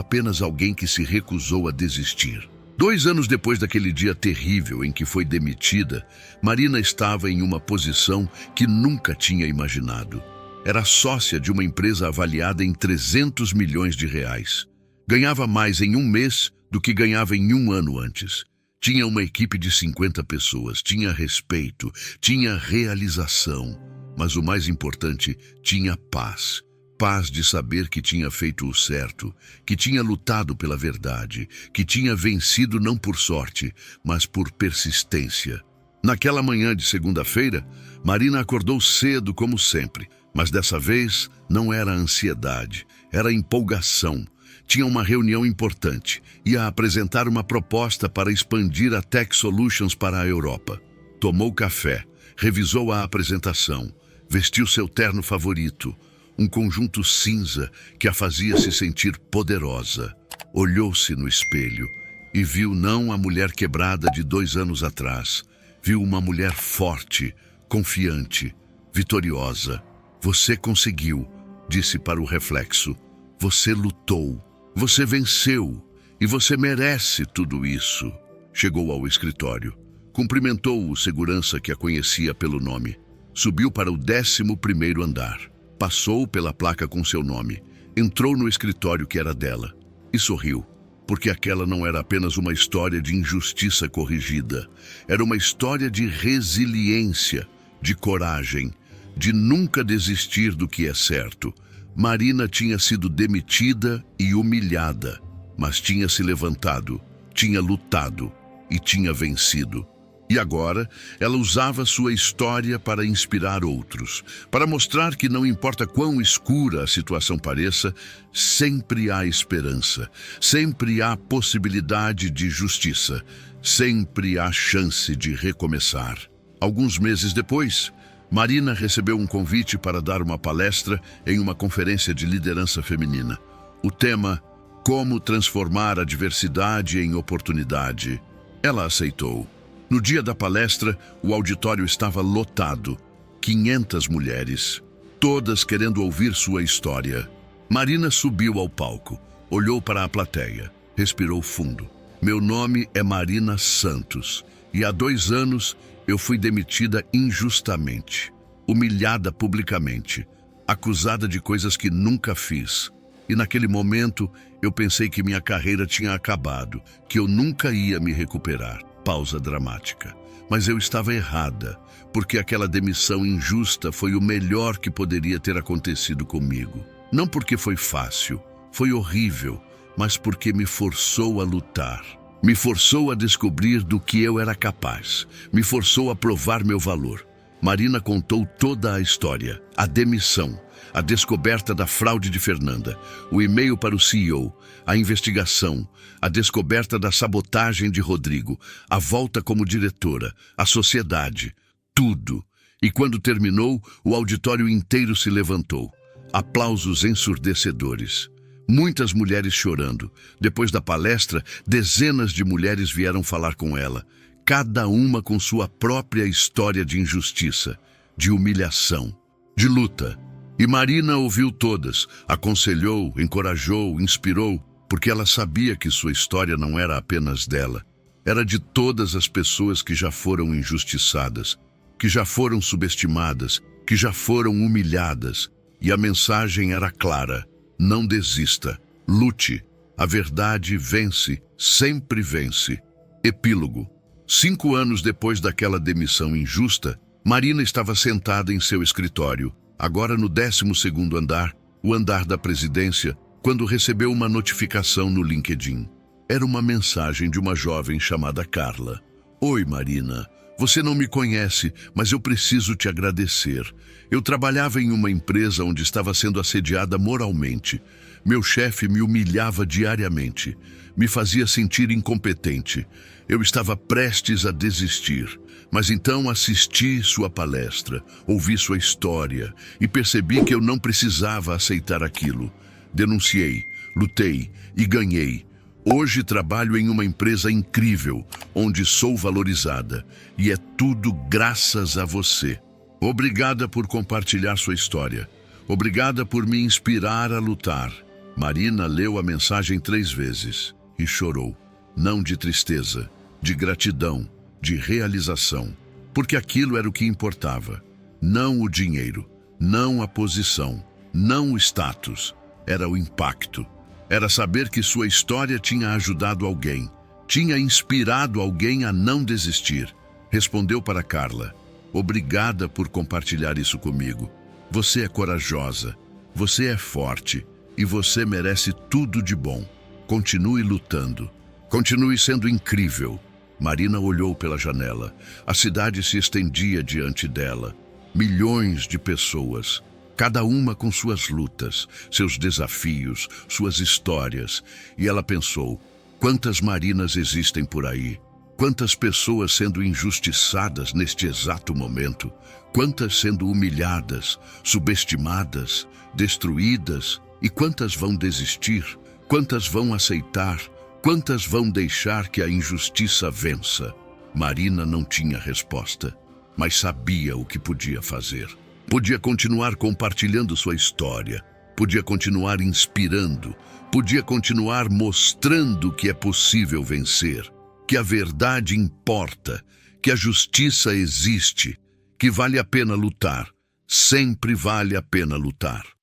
A: apenas alguém que se recusou a desistir. 2 anos depois daquele dia terrível em que foi demitida, Marina estava em uma posição que nunca tinha imaginado. Era sócia de uma empresa avaliada em 300 milhões de reais. Ganhava mais em um mês do que ganhava em um ano antes. Tinha uma equipe de 50 pessoas, tinha respeito, tinha realização. Mas o mais importante, tinha paz. Paz de saber que tinha feito o certo, que tinha lutado pela verdade, que tinha vencido não por sorte, mas por persistência. Naquela manhã de segunda-feira, Marina acordou cedo como sempre, mas dessa vez não era ansiedade, era empolgação. Tinha uma reunião importante, ia apresentar uma proposta para expandir a Tech Solutions para a Europa. Tomou café, revisou a apresentação, vestiu seu terno favorito, um conjunto cinza que a fazia se sentir poderosa. Olhou-se no espelho e viu não a mulher quebrada de 2 anos atrás. Viu uma mulher forte, confiante. vitoriosa. Você conseguiu, disse para o reflexo. Você lutou, você venceu e você merece tudo isso. Chegou ao escritório. Cumprimentou o segurança que a conhecia pelo nome. Subiu para o 11º andar. Passou pela placa com seu nome. Entrou no escritório que era dela. E sorriu, porque aquela não era apenas uma história de injustiça corrigida. Era uma história de resiliência, de coragem, de nunca desistir do que é certo. Marina tinha sido demitida e humilhada, mas tinha se levantado, tinha lutado e tinha vencido. E agora, ela usava sua história para inspirar outros, para mostrar que não importa quão escura a situação pareça, sempre há esperança, sempre há possibilidade de justiça, sempre há chance de recomeçar. Alguns meses depois, Marina recebeu um convite para dar uma palestra em uma conferência de liderança feminina. O tema, Como transformar a diversidade em oportunidade. Ela aceitou. No dia da palestra, o auditório estava lotado. 500 mulheres, todas querendo ouvir sua história. Marina subiu ao palco, olhou para a plateia, respirou fundo. Meu nome é Marina Santos e há 2 anos eu fui demitida injustamente, humilhada publicamente, acusada de coisas que nunca fiz. E naquele momento eu pensei que minha carreira tinha acabado, que eu nunca ia me recuperar. Pausa dramática. Mas eu estava errada, porque aquela demissão injusta foi o melhor que poderia ter acontecido comigo. Não porque foi fácil, foi horrível, mas porque me forçou a lutar. Me forçou a descobrir do que eu era capaz. Me forçou a provar meu valor. Marina contou toda a história, a demissão, a descoberta da fraude de Fernanda, o e-mail para o CEO, a investigação, a descoberta da sabotagem de Rodrigo, a volta como diretora, a sociedade, tudo. E quando terminou, o auditório inteiro se levantou. Aplausos ensurdecedores. Muitas mulheres chorando. Depois da palestra, dezenas de mulheres vieram falar com ela, cada uma com sua própria história de injustiça, de humilhação, de luta. E Marina ouviu todas, aconselhou, encorajou, inspirou, porque ela sabia que sua história não era apenas dela. Era de todas as pessoas que já foram injustiçadas, que já foram subestimadas, que já foram humilhadas. E a mensagem era clara: não desista, lute. A verdade vence, sempre vence. Epílogo. 5 anos depois daquela demissão injusta, Marina estava sentada em seu escritório, agora no 12º andar, o andar da presidência, quando recebeu uma notificação no LinkedIn. Era uma mensagem de uma jovem chamada Carla. Oi, Marina. Você não me conhece, mas eu preciso te agradecer. Eu trabalhava em uma empresa onde estava sendo assediada moralmente. Meu chefe me humilhava diariamente, me fazia sentir incompetente. Eu estava prestes a desistir, mas então assisti sua palestra, ouvi sua história e percebi que eu não precisava aceitar aquilo. Denunciei, lutei e ganhei. Hoje trabalho em uma empresa incrível, onde sou valorizada, e é tudo graças a você. Obrigada por compartilhar sua história. Obrigada por me inspirar a lutar. Marina leu a mensagem 3 vezes e chorou. Não de tristeza, de gratidão, de realização. Porque aquilo era o que importava. Não o dinheiro, não a posição, não o status. Era o impacto. Era saber que sua história tinha ajudado alguém, tinha inspirado alguém a não desistir. Respondeu para Carla: obrigada por compartilhar isso comigo. Você é corajosa, você é forte e você merece tudo de bom. Continue lutando, continue sendo incrível. Marina olhou pela janela. A cidade se estendia diante dela. Milhões de pessoas, cada uma com suas lutas, seus desafios, suas histórias. E ela pensou: quantas Marinas existem por aí? Quantas pessoas sendo injustiçadas neste exato momento? Quantas sendo humilhadas, subestimadas, destruídas? E quantas vão desistir? Quantas vão aceitar? Quantas vão deixar que a injustiça vença? Marina não tinha resposta, mas sabia o que podia fazer. Podia continuar compartilhando sua história, podia continuar inspirando, podia continuar mostrando que é possível vencer, que a verdade importa, que a justiça existe, que vale a pena lutar, sempre vale a pena lutar.